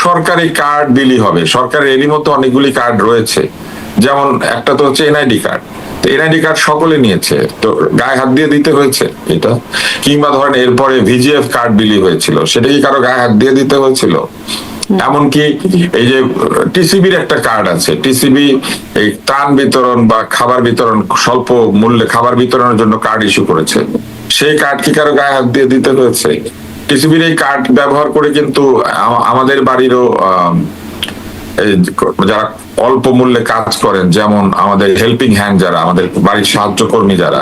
সরকারি কার্ড দিলেই হবে। সরকারের এরই মতো অনেকগুলি কার্ড রয়েছে, যেমন একটা তো হচ্ছে এনআইডি কার্ড। এনআইডি কার্ড সকলে নিয়েছে, তো গায়ে হাত দিয়ে দিতে হয়েছে এটা? কিংবা ধরেন এরপরে ভিজিএফ কার্ড বিলি হয়েছিল, সেটা কি কারো গায়ে হাত দিয়ে দিতে হয়েছিল? এমনকি এই যে টিসিবির একটা কার্ড আছে, টিসিবি এই ত্রাণ বিতরণ বা খাবার বিতরণ, স্বল্প মূল্যে খাবার বিতরণের জন্য কার্ড ইস্যু করেছে। সেই কার্ড কি কারো গায়ে হাত দিয়ে দিতে হয়েছে? টিসিবির এই কার্ড ব্যবহার করে কিন্তু আমাদের বাড়িরও যারা অল্প মূল্যে কাজ করেন, যেমন আমাদের হেল্পিং হ্যান্ড যারা, আমাদের বাড়ির সাহায্য কর্মী যারা,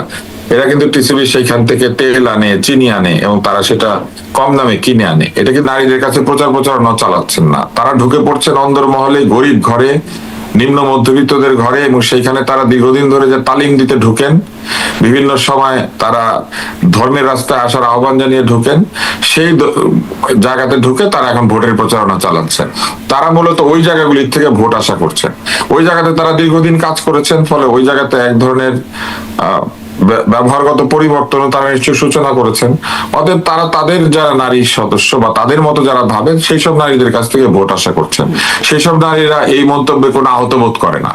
এরা কিন্তু টিসিবি সেইখান থেকে তেল আনে, চিনি আনে এবং তারা সেটা কম দামে কিনে আনে। এটা কিন্তু নারীদের কাছে প্রচারণা চালাচ্ছেন না, তারা ঢুকে পড়ছেন অন্দরমহলে, গরিব ঘরে, নিম্ন মধ্যবিত্তদের ঘরে, এবং সেইখানে তারা দীর্ঘদিন ধরে যে তালিম দিতে ঢুকেন, বিভিন্ন সময় তারা ধর্মের রাস্তায় আসার আহ্বান জানিয়ে ঢুকেন, সেই জায়গাতে ঢুকে তারা এখন ভোটের প্রচারণা চালাচ্ছেন। তারা মূলত ওই জায়গাগুলির থেকে ভোট আশা করছেন। ওই জায়গাতে তারা দীর্ঘদিন কাজ করেছেন, ফলে ওই জায়গাতে এক ধরনের ব্যবহারগত পরিবর্তন তারা নিশ্চয়ই সূচনা করেছেন। অতএব তারা তাদের যারা নারী সদস্য বা তাদের মতো যারা ভাবেন সেই সব নারীদের কাছ থেকে ভোট আশা করছেন। সেই সব নারীরা এই মন্তব্যে কোনো আহত বোধ করে না,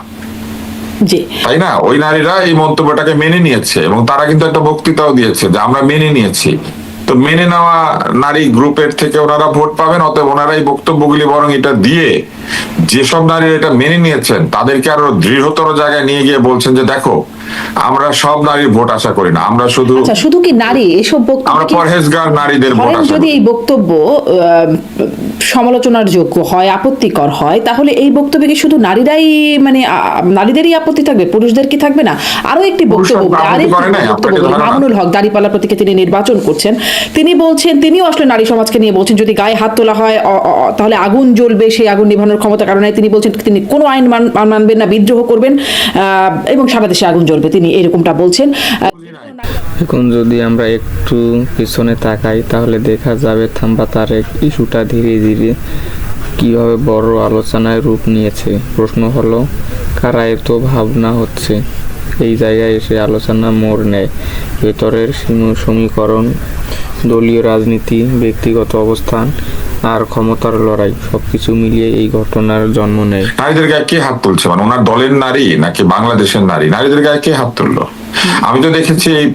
তাই না? ওই নারীরা এই মন্তব্যটাকে মেনে নিয়েছে এবং তারা কিন্তু একটা বক্তৃতাও দিয়েছে যে আমরা মেনে নিয়েছি। তো মেনে নেওয়া নারী গ্রুপের থেকে ওনারা ভোট পাবেন। অতএব ওনারা এই বক্তব্যগুলি বরং এটা দিয়ে যেসব নারীরা এটা মেনে নিয়েছেন তাদেরকে আরো দৃঢ়তর জায়গায় নিয়ে গিয়ে বলছেন যে দেখো, আমরা সব নারীর ভোট আশা করি না, আমরা শুধু কি নারী এসব আমরা পরহেজগার নারীদের ভোট আশা যদি করি। এই বক্তব্য সমালোচনার যোগ্য হয়, আপত্তিকর হয়, তাহলে এই বক্তব্যে কি শুধু নারীরাই মানে নারীদেরই আপত্তি থাকবে, পুরুষদের কি থাকবে না? আরো একটি বক্তব্য, মামুনুল হক দাঁড়িপাল্লা প্রতীকে তিনি নির্বাচন করছেন, তিনি বলছেন, তিনিও আসলে নারী সমাজকে নিয়ে বলছেন যদি গায়ে হাত তোলা হয় তাহলে আগুন জ্বলবে, সেই আগুন নিভানোর ক্ষমতা কারণে তিনি বলছেন তিনি কোনো আইন মানবেন না, বিদ্রোহ করবেন এবং সারা দেশে আগুন জ্বলবে, তিনি এরকমটা বলছেন। এখন যদি আমরা একটু পিছনে তাকাই তাহলে দেখা যাবে থাম্বা তারেক ইস্যুটা ধীরে ধীরে কিভাবে বড় আলোচনায় রূপ নিয়েছে। প্রশ্ন হলো কারা এত ভাবনা হচ্ছে এই জায়গায় এসে আলোচনা মোড় নেয়। ভেতরের সমীকরণ, দলীয় রাজনীতি, ব্যক্তিগত অবস্থান আর ক্ষমতার লড়াই সবকিছু মিলিয়ে এই ঘটনার জন্ম নেয়। নারীদের গায়ে কে হাত তুলছে? মানে ওনার দলের নারী নাকি বাংলাদেশের নারী? নারীদের গায়ে কে হাত তুললো? আমি তো দেখেছি এই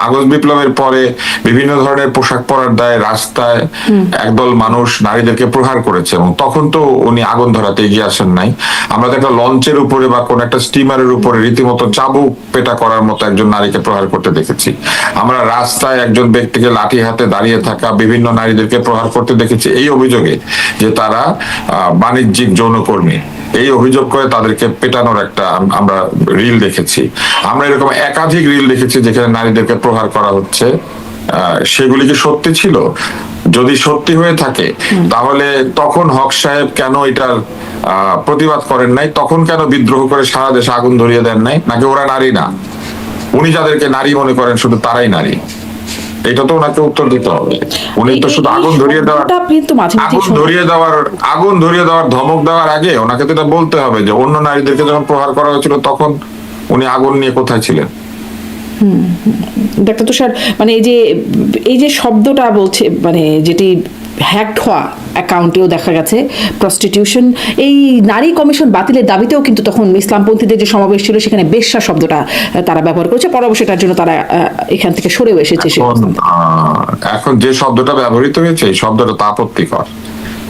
আগস্ট বিপ্লবের পরে বিভিন্ন ধরনের পোশাক পরার দায়ে রাস্তায় একদল মানুষ নারীদেরকে প্রহার করেছে এবং তখন তো উনি আগুন ধরাতে এগিয়ে আসেন নাই। আমরা তো একটা লঞ্চের উপরে বা কোন একটা স্টিমারের উপরে রীতিমতো চাবুক পেটা করার মতো একজন নারীকে প্রহার করতে দেখেছি। আমরা রাস্তায় একজন ব্যক্তিকে লাঠি হাতে দাঁড়িয়ে থাকা বিভিন্ন নারীদেরকে প্রহার করতে দেখেছি এই অভিযোগে যে তারা বাণিজ্যিক যৌনকর্মী, এই অভিযোগ করে তাদেরকে পেটানোর একটা আমরা রিল দেখেছি। আমরা এরকম একাধিক রিল দেখেছি যেখানে নারীদেরকে প্রহার করা হচ্ছে। সেগুলি কি সত্যি ছিল? যদি সত্যি হয়ে থাকে তাহলে তখন হক সাহেব কেন এটার প্রতিবাদ করেন নাই? তখন কেন বিদ্রোহ করে সারা দেশে আগুন ধরিয়ে দেন নাই? নাকি ওরা নারী না? উনি যাদেরকে নারী মনে করেন শুধু তারাই নারী? এটা তো ওনাকে উত্তর দিতে হবে। উনি তো শুধু আগুন ধরিয়ে দেওয়ার ধমক দেওয়ার আগে ওনাকে তো এটা বলতে হবে যে অন্য নারীদেরকে যখন প্রহার করা হয়েছিল তখন উনি আগুন নিয়ে কোথায় ছিলেন? ডাক্তার তুষার, মানে এই যে শব্দটা বলছে, মানে যেটি হ্যাকড হওয়া অ্যাকাউন্টেও দেখা গেছে প্রস্টিটিউশন, এই নারী কমিশন বাতিলের দাবিতেও কিন্তু তখন ইসলামপন্থীদের যে সমাবেশ ছিল সেখানে বেশ্যা শব্দটা তারা ব্যবহার করেছে। পরবর্তী সেটার জন্য তারা এখান থেকে সরেও এসেছে। এখন যে শব্দটা ব্যবহৃত হয়েছে এই শব্দটা তা আপত্তিকর।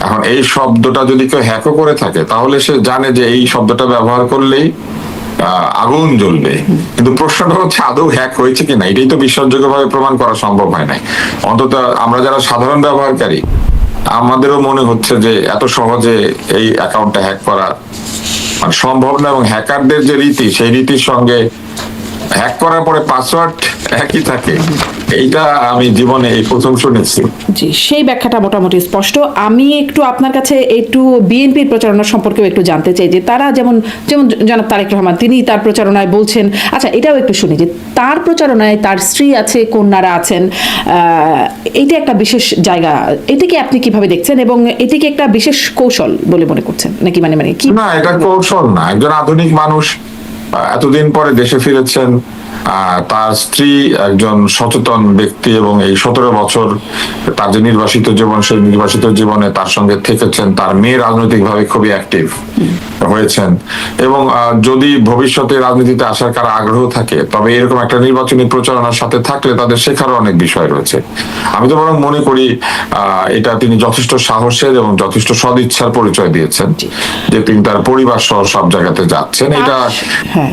এখন এই শব্দটা যদি কেউ হ্যাকও করে থাকে তাহলে সে জানে যে এই শব্দটা ব্যবহার করলেই আগুন জ্বলবে। কিন্তু প্রশ্নটা হচ্ছে আদৌ হ্যাক হয়েছে কিনা, এটাই তো বিশ্বাসযোগ্য ভাবে প্রমাণ করা সম্ভব হয় নাই। অন্তত আমরা যারা সাধারণ ব্যবহারকারী আমাদেরও মনে হচ্ছে যে এত সহজে এই অ্যাকাউন্টটা হ্যাক করা মানে সম্ভব না, এবং হ্যাকারদের যে রীতি সেই রীতির সঙ্গে হ্যাক করার পরে পাসওয়ার্ড একই থাকে, এইটা আমি জীবনে এই প্রথম শুনেছি। জি, সেই ব্যাখ্যাটা মোটামুটি স্পষ্ট। আমি একটু আপনার কাছে একটু বিএনপির প্রচারণা সম্পর্কেও একটু জানতে চাই যে তারা যেমন জনাব তারেক রহমান তিনি তার প্রচারণায় বলছেন, আচ্ছা এটাও একটু শুনি যে তার প্রচারণায় তার স্ত্রী আছে, কন্যারা আছেন, এইটা একটা বিশেষ জায়গা। এটিকে আপনি কিভাবে দেখছেন এবং এটিকে একটা বিশেষ কৌশল বলে মনে করছেন নাকি? মানে কি না, এটা কৌশল না। একজন আধুনিক মানুষ এতদিন পরে দেশে ফিরেছেন, তার স্ত্রী একজন সচেতন ব্যক্তি এবং এই 17 বছর তার যে নির্বাসিত জীবন, সেই নির্বাসিত জীবনে তার সঙ্গে থেকেছেন। তার মেয়ে রাজনৈতিকভাবে খুবই অ্যাক্টিভ হয়েছেন এবং যদি ভবিষ্যতে রাজনীতিতে আসার কারো আগ্রহ থাকে, তবে এরকম একটা নির্বাচনী প্রচারণার সাথে থাকলে তাদের শেখারও অনেক বিষয় রয়েছে। আমি তো বরং মনে করি এটা তিনি যথেষ্ট সাহসের এবং যথেষ্ট সদিচ্ছার পরিচয় দিয়েছেন যে তিনি তার পরিবার সহ সব জায়গাতে যাচ্ছেন। এটা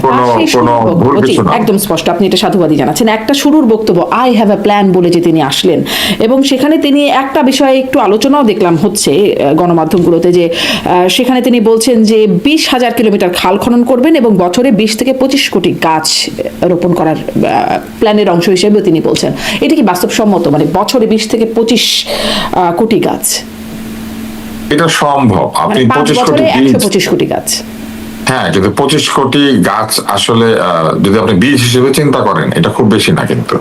কোনো ভুল কিছু না, একদম স্পষ্ট। আপনি এটা সাধুবাদী জানাচ্ছেন। একটা শুরুর বক্তব্য আই হ্যাভ এ প্ল্যান বলে যে তিনি আসলেন এবং সেখানে তিনি একটা বিষয়ে একটু আলোচনাও দেখলাম হচ্ছে গণমাধ্যমগুলোতে, যে সেখানে তিনি বলছেন যে 20,000 কিলোমিটার খাল খনন করবেন এবং বছরে 20 থেকে 25 কোটি গাছ রোপণ করার প্ল্যানের অংশ হিসেবে তিনি বলছেন। এটা কি বাস্তবসম্মত? মানে বছরে 20 থেকে 25 কোটি গাছ, এটা সম্ভব? আপনি 5 বছরে 125 কোটি গাছ। হ্যাঁ, কিন্তু 25 কোটি গাছ আসলে যদি আপনি বীজ হিসেবে চিন্তা করেন, এটা খুব বেশি না। কিন্তু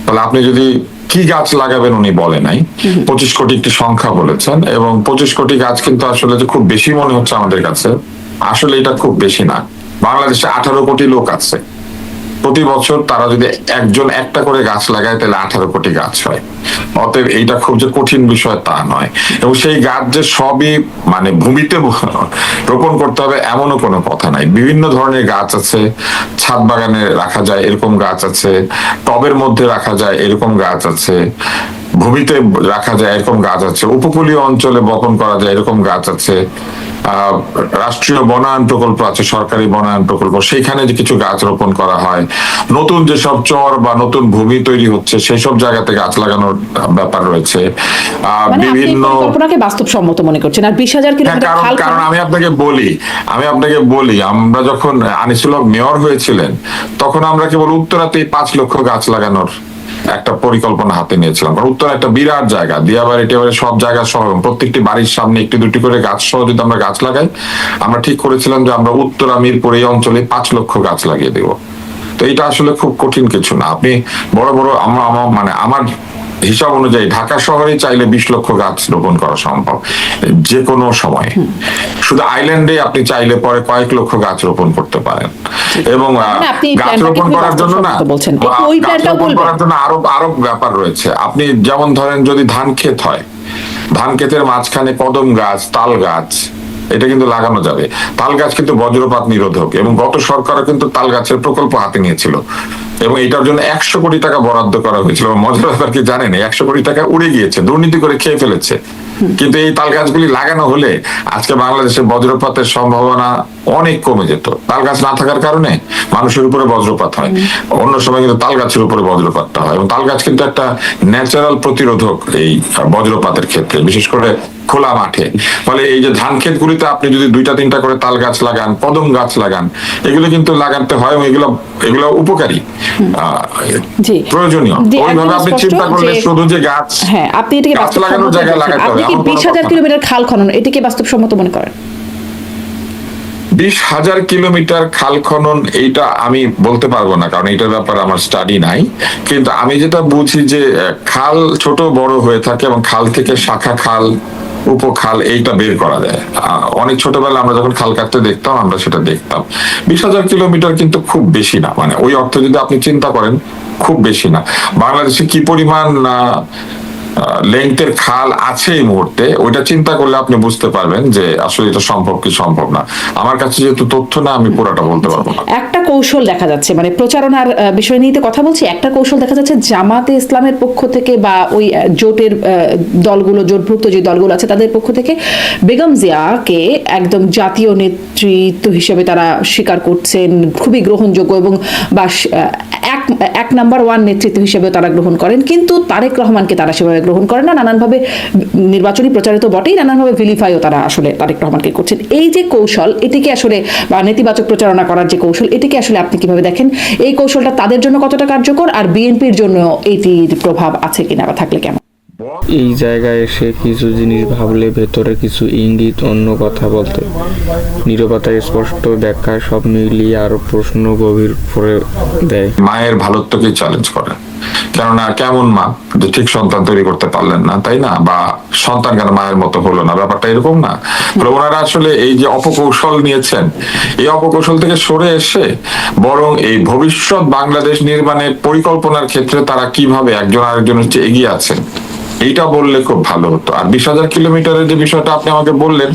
তাহলে আপনি যদি কি গাছ লাগাবেন উনি বলে নাই, 25 কোটি একটি সংখ্যা বলেছেন এবং 25 কোটি গাছ কিন্তু আসলে যে খুব বেশি মনে হচ্ছে আমাদের কাছে, আসলে এটা খুব বেশি না। বাংলাদেশে 18 কোটি লোক আছে, প্রতি বছর তারা যদি একজন একটা করে গাছ লাগায় তাহলে 18 কোটি গাছ হয়। অতএব এইটা খুব যে কঠিন বিষয় তা নয়। এবং সেই গাছ যে সবই মানে ভূমিতে রোপণ করতে হবে এমনও কোনো কথা নাই। বিভিন্ন ধরনের গাছ আছে, ছাদ বাগানে রাখা যায় এরকম গাছ আছে, টবের মধ্যে রাখা যায় এরকম গাছ আছে, ভূমিতে রাখা যায় এরকম গাছ আছে, উপকূলীয় অঞ্চলে বপন করা যায় এরকম গাছ আছে, রাষ্ট্রীয় বনায়ন প্রকল্প আছে, সরকারি বনায়ন প্রকল্প, সেইখানে যে কিছু গাছ রোপণ করা হয়। নতুন যেসব চর বা নতুন ভূমি তৈরি হচ্ছে সেই সব জায়গাতে গাছ লাগানোর ব্যাপার রয়েছে। বিভিন্ন পরিকল্পনাকে বাস্তবসম্মত মনে করছেন। আর 20,000 কিলোমিটার খাল, কারণ আমি আপনাকে বলি আমরা যখন আনিসুল হক মেয়র হয়েছিলেন তখন আমরা কেবল উত্তরাতেই 5 লক্ষ গাছ লাগানোর একটা পরিকল্পনা হাতে নিয়েছিলাম। কারণ উত্তরা একটা বিরাট জায়গা, দিয়াবাড়ি টিয়াবাড়ি সব জায়গা সহ প্রত্যেকটি বাড়ির সামনে একটি দুটি করে গাছ সহ যদি আমরা গাছ লাগাই, আমরা ঠিক করেছিলাম যে আমরা উত্তরা মিরপুর এই অঞ্চলে 5 লক্ষ গাছ লাগিয়ে দেব। তো এটা আসলে খুব কঠিন কিছু না। আপনি বড় আমার হিসাব অনুযায়ী ঢাকা শহরে চাইলে 20 লক্ষ গাছ রোপণ করা সম্ভব যে কোনো সময়। শুধু আইল্যান্ডে আপনি চাইলে পরে কয়েক লক্ষ গাছ রোপণ করতে পারেন। এবং গাছ রোপণ করার জন্য আরো ব্যাপার রয়েছে। আপনি যেমন ধরেন যদি ধান ক্ষেত হয়, ধান ক্ষেতের মাঝখানে কদম গাছ, তাল গাছ এটা কিন্তু লাগানো যাবে। তাল গাছ কিন্তু বজ্রপাত নিরোধক এবং গত সরকারও কিন্তু তাল গাছের প্রকল্প হাতে নিয়েছিল এবং এটার জন্য 100 কোটি টাকা বরাদ্দ করা হয়েছিল। মজার ব্যাপার কি জানেন, 100 কোটি টাকা উড়ে গিয়েছে, দুর্নীতি করে খেয়ে ফেলেছে। কিন্তু এই তাল গাছগুলি লাগানো হলে আজকে বাংলাদেশে বজ্রপাতের সম্ভাবনা অনেক কমে যেত। তাল গাছ না থাকার কারণে মানুষের উপরে বজ্রপাত হয়, অন্য সময় কিন্তু তাল গাছের উপরে বজ্রপাতটা হয় এবং তাল গাছ কিন্তু একটা ন্যাচারাল প্রতিরোধক এই বজ্রপাতের ক্ষেত্রে, বিশেষ করে খোলা মাঠে। ফলে এই যে ধান ক্ষেত গুলিতে আপনি যদি 2-3টা করে তাল গাছ লাগান, কদম গাছ লাগান, এগুলো কিন্তু লাগাতে হয় এবং এগুলো উপকারী, প্রয়োজনীয়। ওইভাবে আপনি চিন্তা করলে শুধু যে গাছ, হ্যাঁ, আপনি এটাকে গাছ লাগানোর জায়গায় লাগাতে হবে। 20,000 কিলোমিটার খাল খনন এটাকে বাস্তবসম্মত মনে করেন? 20,000 কিলোমিটার খাল খনন এইটা আমি বলতে পারবো না, কারণ এইটার ব্যাপারে আমার স্টাডি নাই। কিন্তু আমি যেটা বুঝি যে খাল ছোট বড় হয়ে থাকে এবং খাল থেকে শাখা খাল, উপখাল এইটা বের করা যায়। অনেক ছোটবেলা আমরা যখন খাল কাটতে দেখতাম আমরা সেটা দেখতাম। 20,000 কিলোমিটার কিন্তু খুব বেশি না, মানে ওই অর্থে যদি আপনি চিন্তা করেন খুব বেশি না। বাংলাদেশে কি পরিমাণ লেংথের খাল আছে এই মুহূর্তে, ওইটা চিন্তা করলে আপনি বুঝতে পারবেন যে আসলে এটা সম্ভব কি সম্ভব না। আমার কাছে যেহেতু তথ্য না, আমি পুরোটা বলতে পারবো না। একটা কৌশল দেখা যাচ্ছে, মানে প্রচারণার বিষয় নিয়ে কথা বলছি, একটা কৌশল দেখা যাচ্ছে জামাতে ইসলামের পক্ষ থেকে বা ওই জোটের দলগুলো, জোটভুক্ত যে দলগুলো আছে তাদের পক্ষ থেকে বেগম জিয়াকে একদম জাতীয় নেতৃত্ব হিসেবে তারা স্বীকার করছেন, খুবই গ্রহণযোগ্য এবং বা এক নাম্বার 1 নেতৃত্ব হিসেবে তারা গ্রহণ করেন। কিন্তু তারেক রহমানকে তারা সেভাবে গ্রহণ করেন না, নানানভাবে নির্বাচনী প্রচারিত বটেই, নানানভাবে ভিলিফাইও তারা আসলে তারেক রহমানকে করছেন। এই যে কৌশল, এটিকে আসলে বা নেতিবাচক প্রচারণা করার যে কৌশল, এটিকে আসলে আপনি কিভাবে দেখেন? এই কৌশলটা তাদের জন্য কতটা কার্যকর আর বিএনপির জন্য এটির প্রভাব আছে কিনা বা থাকলে কেমন? এই জায়গায় এসে কিছু জিনিস ভাবলে ভেতরে কিছু ইঙ্গিত, অন্য কথা বলতে নীরবতায় স্পষ্ট দেখা, সব মিলিয়ে আরো প্রশ্ন গভীর করে দেয়। মায়ের ভালোত্বকে চ্যালেঞ্জ করে কেননা কেমন মা যে ঠিক সন্তান তৈরি করতে পারলেন না, তাই না? বা সন্তান কেন মায়ের মতো হলো না, ব্যাপারটা এরকম না। ওনারা আসলে এই যে অপকৌশল নিয়েছেন, এই অপকৌশল থেকে সরে এসে বরং এই ভবিষ্যৎ বাংলাদেশ নির্মাণের পরিকল্পনার ক্ষেত্রে তারা কিভাবে একজন আরেকজনের চেয়ে এগিয়ে আছেন এইটা বললে খুব ভালো হতো। আর 20,000 কিলোমিটারের যে বিষয়টা আপনি আমাকে বললেন,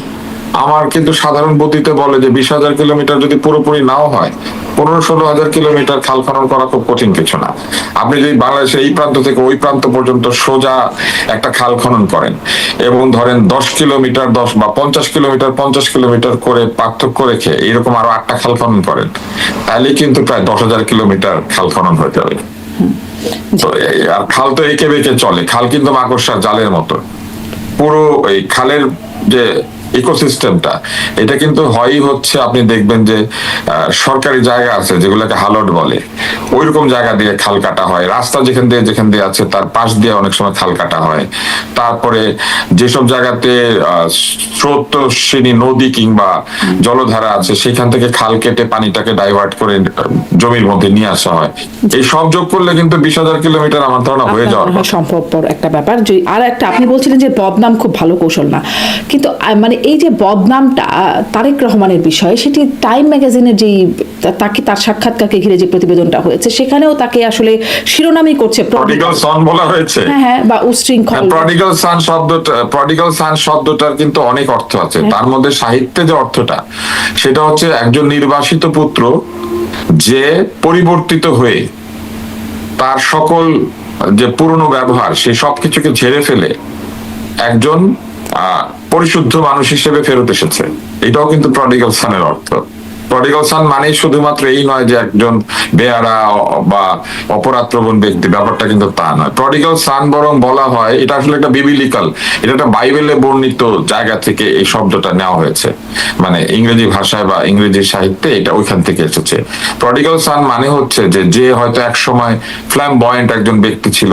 আমার কিন্তু সাধারণ বুদ্ধিতে বলে যে 20,000 কিলোমিটার যদি পুরোপুরি নাও হয়, 15-16,000 কিলোমিটার খাল খনন করা খুব কঠিন কিছু না। আপনি যদি বাংলাদেশের এই প্রান্ত থেকে ওই প্রান্ত পর্যন্ত সোজা একটা খাল খনন করেন এবং ধরেন 10 কিলোমিটার 10 বা 50 কিলোমিটার করে পার্থক্য রেখে এরকম আরো 8টা খাল খনন করেন, তাহলে কিন্তু প্রায় 10,000 কিলোমিটার খাল খনন হয়ে যাবে। তো আর খাল তো এঁকে বেঁকে চলে, খাল কিন্তু মাকড়সার জালের মতো। পুরো এই খালের যে ইকোসিস্টেমটা, এটা কিন্তু হয়ই হচ্ছে, আপনি দেখবেন যে সরকারি জায়গা আছে যেগুলোকে হালট বলে, ওইরকম জায়গা দিয়ে খাল কাটা হয়। রাস্তা যেখান দিয়ে আছে তার পাশ দিয়ে অনেক সময় খাল কাটা হয়। তারপরে যেসব জায়গাতে স্রোতস্বিনী নদী কিংবা জলধারা আছে সেখান থেকে খাল কেটে পানিটাকে ডাইভার্ট করে জমির মধ্যে নিয়ে আসা হয়। এই সব যোগ করলে কিন্তু 20,000 কিলোমিটার আমার ধারণা হয়ে যাওয়ার কথা। সম্ভবপর একটা ব্যাপার। আর একটা আপনি বলছিলেন যে বদনাম খুব ভালো কৌশল না, কিন্তু মানে এই যে বদনামটা তারেক রহমানের বিষয়ে, সেটি টাইম ম্যাগাজিনের যেই তাকে তার সাক্ষাৎকারকে ঘিরে যে প্রতিবেদনটা হয়েছে সেখানেও তাকে আসলে শিরোনামই করছে প্রডিগাল সন বলা হয়েছে। হ্যাঁ, বা উশৃঙ্খল। প্রডিগাল সান শব্দটার কিন্তু অনেক অর্থ আছে। তার মধ্যে সাহিত্যে যে অর্থটা, সেটা হচ্ছে একজন নির্বাসিত পুত্র যে পরিবর্তিত হয়ে তার সকল যে পুরনো ব্যবহার সেই সবকিছুকে ঝেড়ে ফেলে একজন পরিশুদ্ধ মানুষ হিসেবে ফেরত এসেছে। এটাও কিন্তু প্রডিগাল সানের অর্থ। প্রডিগাল সান মানে শুধুমাত্র এই নয় যে একজন বেয়ারা বা অপরাধপ্রবণ ব্যক্তি, ব্যাপারটা কিন্তু তা নয়। প্রডিগাল সান বরং বলা হয়, এটা আসলে একটা বিবিলিক্যাল, এটা একটা বাইবেলে বর্ণিত জায়গা থেকে এই শব্দটা নেওয়া হয়েছে। মানে ইংরেজি ভাষায় বা ইংরেজি সাহিত্যে এটা ওইখান থেকে এসেছে। প্রডিগাল সান মানে হচ্ছে যে হয়তো এক সময় ফ্ল্যামবয়েন্ট একজন ব্যক্তি ছিল,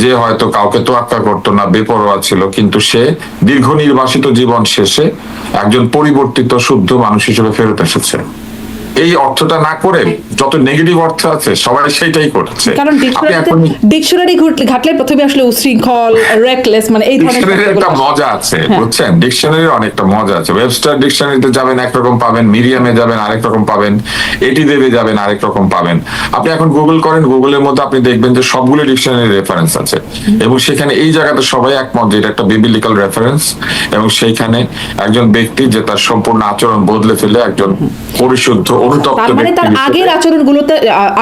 যে হয়তো কাউকে তোয়াক্কা করতো না, বেপরোয়া ছিল, কিন্তু সে দীর্ঘ নির্বাসিত জীবন শেষে একজন পরিবর্তিত শুদ্ধ মানুষ হিসেবে ফেরত এসেছে। এই অর্থটা না করে যত নেগেটিভ অর্থ আছে সবাই সেইটাই করছে। কারণ ডিকশনারি ঘাটলে প্রথমে আসলে উশৃঙ্খল, রেকলেস, মানে এই ধরনের একটা মজা আছে, বুঝছেন? ডিকশনারির অনেকটা মজা আছে। ওয়েবস্টার ডিকশনারিতে যাবেন একরকম পাবেন, মিরিয়ামে যাবেন আরেক রকম পাবেন, এটি দেবে যাবেন আরেক রকম পাবেন। আপনি এখন গুগল করেন, গুগলের মধ্যে আপনি দেখবেন যে সবগুলো ডিকশনারি রেফারেন্স আছে এবং সেখানে এই জায়গাতে সবাই একমত যে এটা একটা বিবিলিক্যাল রেফারেন্স এবং সেইখানে একজন ব্যক্তি যে তার সম্পূর্ণ আচরণ বদলে ফেলে একজন পরিশুদ্ধ তার মানে তার আগের আচরণগুলোতে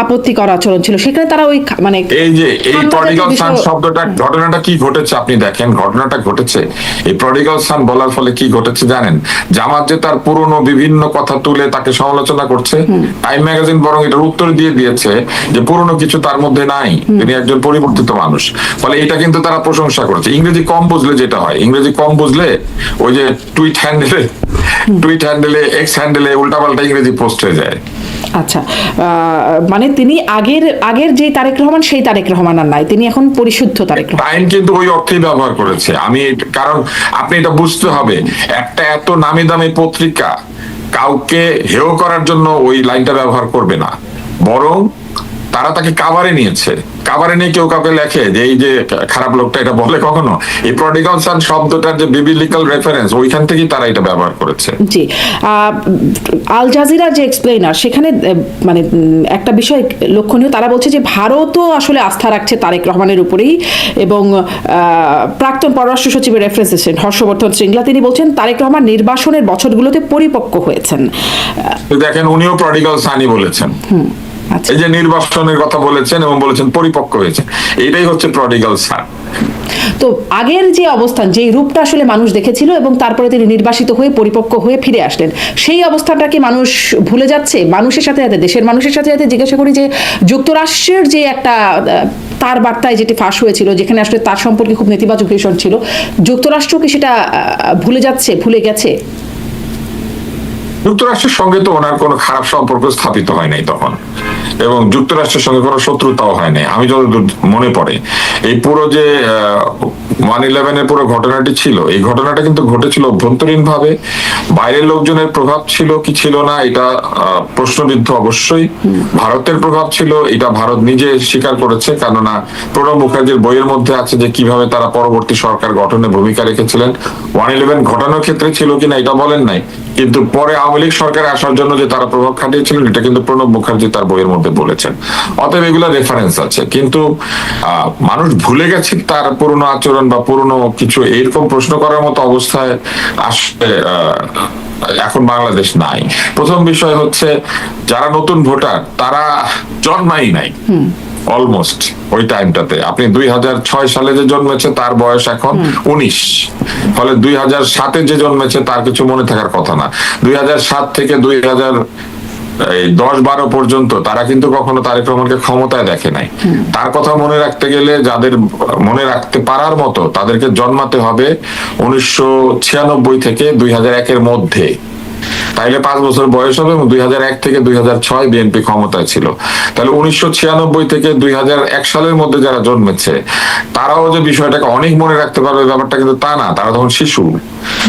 আপত্তিকর আচরণ ছিল, সেখানে তারা ওই মানে এই যে এই প্রডিগাল সান শব্দটা, ঘটনাটা কি ঘটেছে আপনি দেখেন। ঘটনাটা ঘটেছে এই প্রডিগাল সান বলার ফলে কি ঘটেছে জানেন? জামাত যে তার পুরনো বিভিন্ন কথা তুলে তাকে সমালোচনা করছে, টাইম ম্যাগাজিন বরং এটার উত্তর দিয়ে দিয়েছে যে পুরনো কিছু তার মধ্যে নাই, তিনি একজন পরিবর্তিত মানুষ। ফলে এটা কিন্তু তারা প্রশংসা করেছে। ইংরেজি কম বুঝলে যেটা হয়, ইংরেজি কম বুঝলে ওই যে টুইট হ্যান্ডেলে এক্স হ্যান্ডেলে উল্টাপাল্টা ইংরেজি পোস্ট হয়ে যায়। আচ্ছা, মানে তিনি আগের যে তারেক রহমান সেই তারেক রহমান আর নাই, তিনি এখন পরিশুদ্ধ তারেক রহমান। টাইম কিন্তু ওই অর্থেই ব্যবহার করেছে। কারণ আপনি এটা বুঝতে হবে, একটা এত নামি দামি পত্রিকা কাউকে হেয় করার জন্য ওই লাইনটা ব্যবহার করবে না, বরং তারা তাকে কাভারে নিয়েছে। কাভারে নিয়ে কেউ কাউকে লেখে যে এই যে খারাপ লোকটা, এটা বলে কখনো? এই প্রডিগাল সান শব্দটার যে বিবিলিক্যাল রেফারেন্স, ওইখান থেকেই তারা এটা ব্যবহার করেছে। জি, আল জাজিরা যে এক্সপ্লেইনার, সেখানে মানে একটা বিষয় লক্ষণীয়, তারা বলছে যে ভারতও আসলে আস্থা রাখছে তারেক রহমানের উপরেই এবং প্রাক্তন পররাষ্ট্র সচিবের রেফারেন্স দিচ্ছেন হর্ষবর্ধন শ্রীংলা, তিনি বলছেন তারেক রহমান নির্বাসনের বছরগুলোতে পরিপক্ক হয়েছেন। দেখেন, উনিও প্রডিগাল সানই বলেছেন। এই যে নির্বাসনের কথা বলেছেন এবং বলেছেন পরিপক্ক হয়েছে, এটাই হচ্ছে প্রডিগাল সান। তো আগের যে অবস্থান, যে রূপটা আসলে মানুষ দেখেছিল এবং তারপরে তিনি নির্বাসিত হয়ে পরিপক্ক হয়ে ফিরে আসলেন, সেই অবস্থানটা কি মানুষ ভুলে যাচ্ছে? মানুষের সাথে সাথে, দেশের মানুষের সাথে সাথে জিজ্ঞাসা করি যে যুক্তরাষ্ট্রের যে একটা তার বার্তায় যেটি ফাঁস হয়েছিল, যেখানে আসলে তার সম্পর্কে খুব নেতিবাচক ভীষণ ছিল, যুক্তরাষ্ট্র কি সেটা ভুলে যাচ্ছে, ভুলে গেছে? যুক্তরাষ্ট্রের সঙ্গে তো ওনার কোনো খারাপ সম্পর্ক স্থাপিত হয় নাই তখন, এবং যুক্তরাষ্ট্রের সঙ্গে কোনো শত্রুতাও হয়নি আমি যতদূর মনে পড়ে। এই পুরো যে 1/11 পুরো ঘটনাটি ছিল, এই ঘটনাটা কিন্তু ঘটেছিল অভ্যন্তরীণ ভাবে। বাইরের লোকজনের প্রভাব ছিল কি ছিল না এটা প্রশ্নবিদ্ধ অবশ্যই। ভারতের প্রভাব ছিল, এটা ভারত নিজে স্বীকার করেছে, কেননা প্রণব মুখার্জির বইয়ের মধ্যে আছে যে কিভাবে তারা পরবর্তী সরকার গঠনে ভূমিকা রেখেছিলেন। 1/11 ঘটানোর ক্ষেত্রে ছিল কিনা এটা বলেন নাই, কিন্তু পরে আওয়ামী লীগ সরকারে আসার জন্য যে তারা প্রভাব খাটিয়েছিলেন এটা কিন্তু প্রণব মুখার্জি তার বইয়ের মধ্যে বলেছেন। অতএব এগুলো রেফারেন্স আছে, কিন্তু মানুষ ভুলে গেছে তার পুরনো আচরণ বা পুরনো কিছু, এরকম প্রশ্ন করার মতো অবস্থায় আসলে এখন বাংলাদেশ নাই। প্রথম বিষয় হচ্ছে যারা নতুন ভোটার তারা জন্মাই নাই অলমোস্ট ওই টাইমটাতে। আপনি 2006 সালে যে জন্মেছে তার বয়স এখন 19, ফলে 2007 যে জন্মেছে তার কিছু মনে থাকার কথা না। 2007 থেকে 2010-12 পর্যন্ত তারা কিন্তু কখনো তারেক রহমানকে ক্ষমতায় দেখে নাই। তার কথা মনে রাখতে গেলে যাদের মনে রাখতে পারার মতো তাদেরকে জন্মাতে হবে 1996 থেকে 2001 মধ্যে, তাইলে 5 বছর বয়স হবে। এবং 2001 থেকে 2006 বিএনপি ক্ষমতায় ছিল। তাহলে 1996 থেকে 2001 সালের মধ্যে যারা জন্মেছে তারাও যে বিষয়টাকে অনেক মনে রাখতে পারবে ব্যাপারটা কিন্তু তা না, তারা তখন শিশু।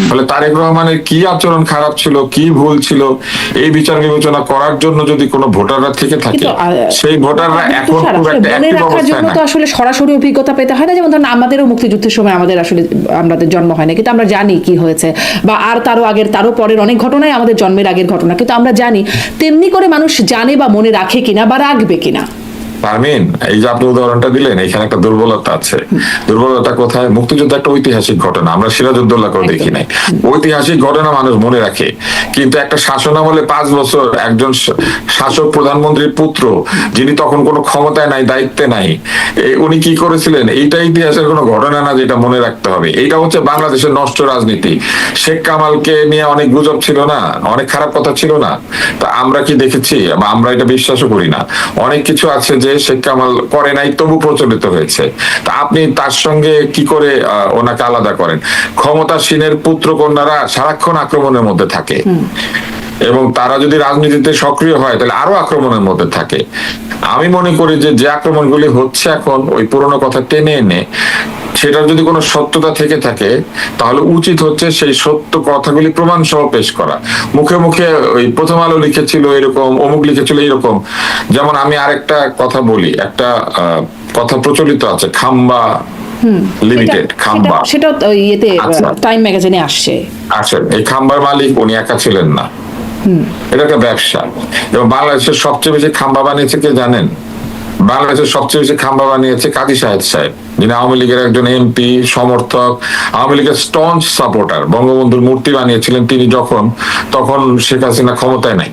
ফলে তারেক রহমানের কি আচরণ খারাপ ছিল, কি ভুল ছিল, এই বিচার বিবেচনা করার জন্য যদি কোনো ভোটাররা থেকে থাকে, সেই ভোটাররা এখন খুব একটা অ্যাক্টিভ অবস্থায় না। তো আসলে সরাসরি অভিজ্ঞতা পেতে হয় না। যেমন ধরুন আমাদেরও মুক্তিযুদ্ধের সময় আমাদের জন্ম হয় না, কিন্তু আমরা জানি কি হয়েছে, বা আর তারও আগের তারও পরের অনেক ঘটনাই আমাদের জন্মের আগের ঘটনা, কিন্তু আমরা জানি। তেমনি করে মানুষ জানে বা মনে রাখে কিনা বা রাখবে কিনা। পারমিন, এই যে আপনি উদাহরণটা দিলেন, এখানে একটা দুর্বলতা আছে। দুর্বলতা কোথায়? মুক্তিযুদ্ধ একটা ঐতিহাসিক ঘটনা, আমরা সিরাজউদ্দৌলাকেও দেখি নাই। ঐতিহাসিক ঘটনা মানুষ মনে রাখে, কিন্তু একটা শাসনামলে 5 বছর একজন শাসক প্রধানমন্ত্রীর পুত্র, যিনি তখন কোনো ক্ষমতায় নাই, দায়িত্বে নাই, উনি কি করেছিলেন, এইটা ইতিহাসের কোনো ঘটনা না যেটা মনে রাখতে হবে। এইটা হচ্ছে বাংলাদেশের নষ্ট রাজনীতি। শেখ কামালকে নিয়ে অনেক গুজব ছিল না, অনেক খারাপ কথা ছিল না, তা আমরা কি দেখেছি? বা আমরা এটা বিশ্বাসও করি না। অনেক কিছু আছে যে শেখ কামাল করে নাই, তবু প্রচলিত হয়েছে। তা আপনি তার সঙ্গে কি করে ওনাকে আলাদা করেন? ক্ষমতাসীনের পুত্র কন্যারা সারাক্ষণ আক্রমণের মধ্যে থাকে, এবং তারা যদি রাজনীতিতে সক্রিয় হয় তাহলে আরো আক্রমণের মধ্যে থাকে। আমি মনে করি যে আক্রমণগুলি হচ্ছে এখন ওই পুরনো কথা টেনে এনে সেটার যদি কোনো সত্যতা থেকে থাকে তাহলে উচিত হচ্ছে সেই সত্য কথাগুলি প্রমাণ সহ পেশ করা। মুখে মুখে ওই প্রথম আলো লিখেছিল এরকম, অমুক লিখেছিল এরকম। যেমন আমি আরেকটা কথা বলি, একটা কথা প্রচলিত আছে, খাম্বা লিমিটেড, খাম্বা, সেটা ইয়েতে টাইম ম্যাগাজিনে আসছে। এই খাম্বার মালিক উনি একা ছিলেন না, এটা একটা ব্যবসা। এবং বাংলাদেশের সবচেয়ে বেশি খাম্বা বানিয়েছে কে জানেন? বাংলাদেশের সবচেয়ে বেশি খাম্বা বানিয়েছে কাজী সাহেব, যিনি আওয়ামী লীগের একজন এমপি, সমর্থক, আওয়ামী লীগের স্টঞ্চ সাপোর্টার। বঙ্গবন্ধুর মূর্তি বানিয়েছিলেন তিনি তখন শেখ হাসিনা ক্ষমতায় নাই,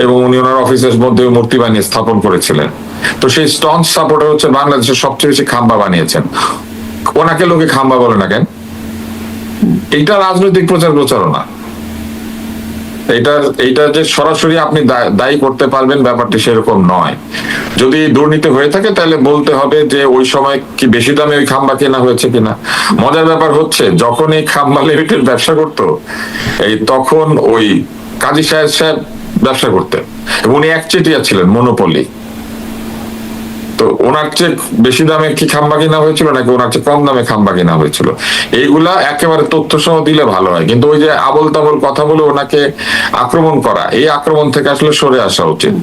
এবং উনি ওনার অফিসের মধ্যে মূর্তি বানিয়ে স্থাপন করেছিলেন। তো সেই স্টঞ্চ সাপোর্টার হচ্ছে বাংলাদেশের সবচেয়ে বেশি খাম্বা বানিয়েছেন। ওনাকে লোকে খাম্বা বলে না কেন? এইটা রাজনৈতিক প্রচারণা। এইটা যে সরাসরি আপনি দায়ী করতে পারবেন ব্যাপারটি সেরকম নয়। যদি দুর্নীতি হয়ে থাকে তাহলে বলতে হবে যে ওই সময় কি বেশি দামে ওই খাম্বা কেনা হয়েছে কিনা। মজার ব্যাপার হচ্ছে যখন এই খাম্বা লিমিটেড ব্যবসা করতো, তখন ওই কাজী সাহেব ব্যবসা করতেন, এবং উনি একচেটিয়া ছিলেন, মনোপলি। তো ওনার চেয়ে বেশি দামে কি খাম্বা কিনা হয়েছিল নাকি ওনার চেয়ে কম দামে খাম্বা কিনা হয়েছিল, এইগুলা একেবারে তথ্য সহ দিলে ভালো হয়। কিন্তু ওই যে আবল তাবল কথা বলে ওনাকে আক্রমণ করা, এই আক্রমণ থেকে আসলে সরে আসা উচিত,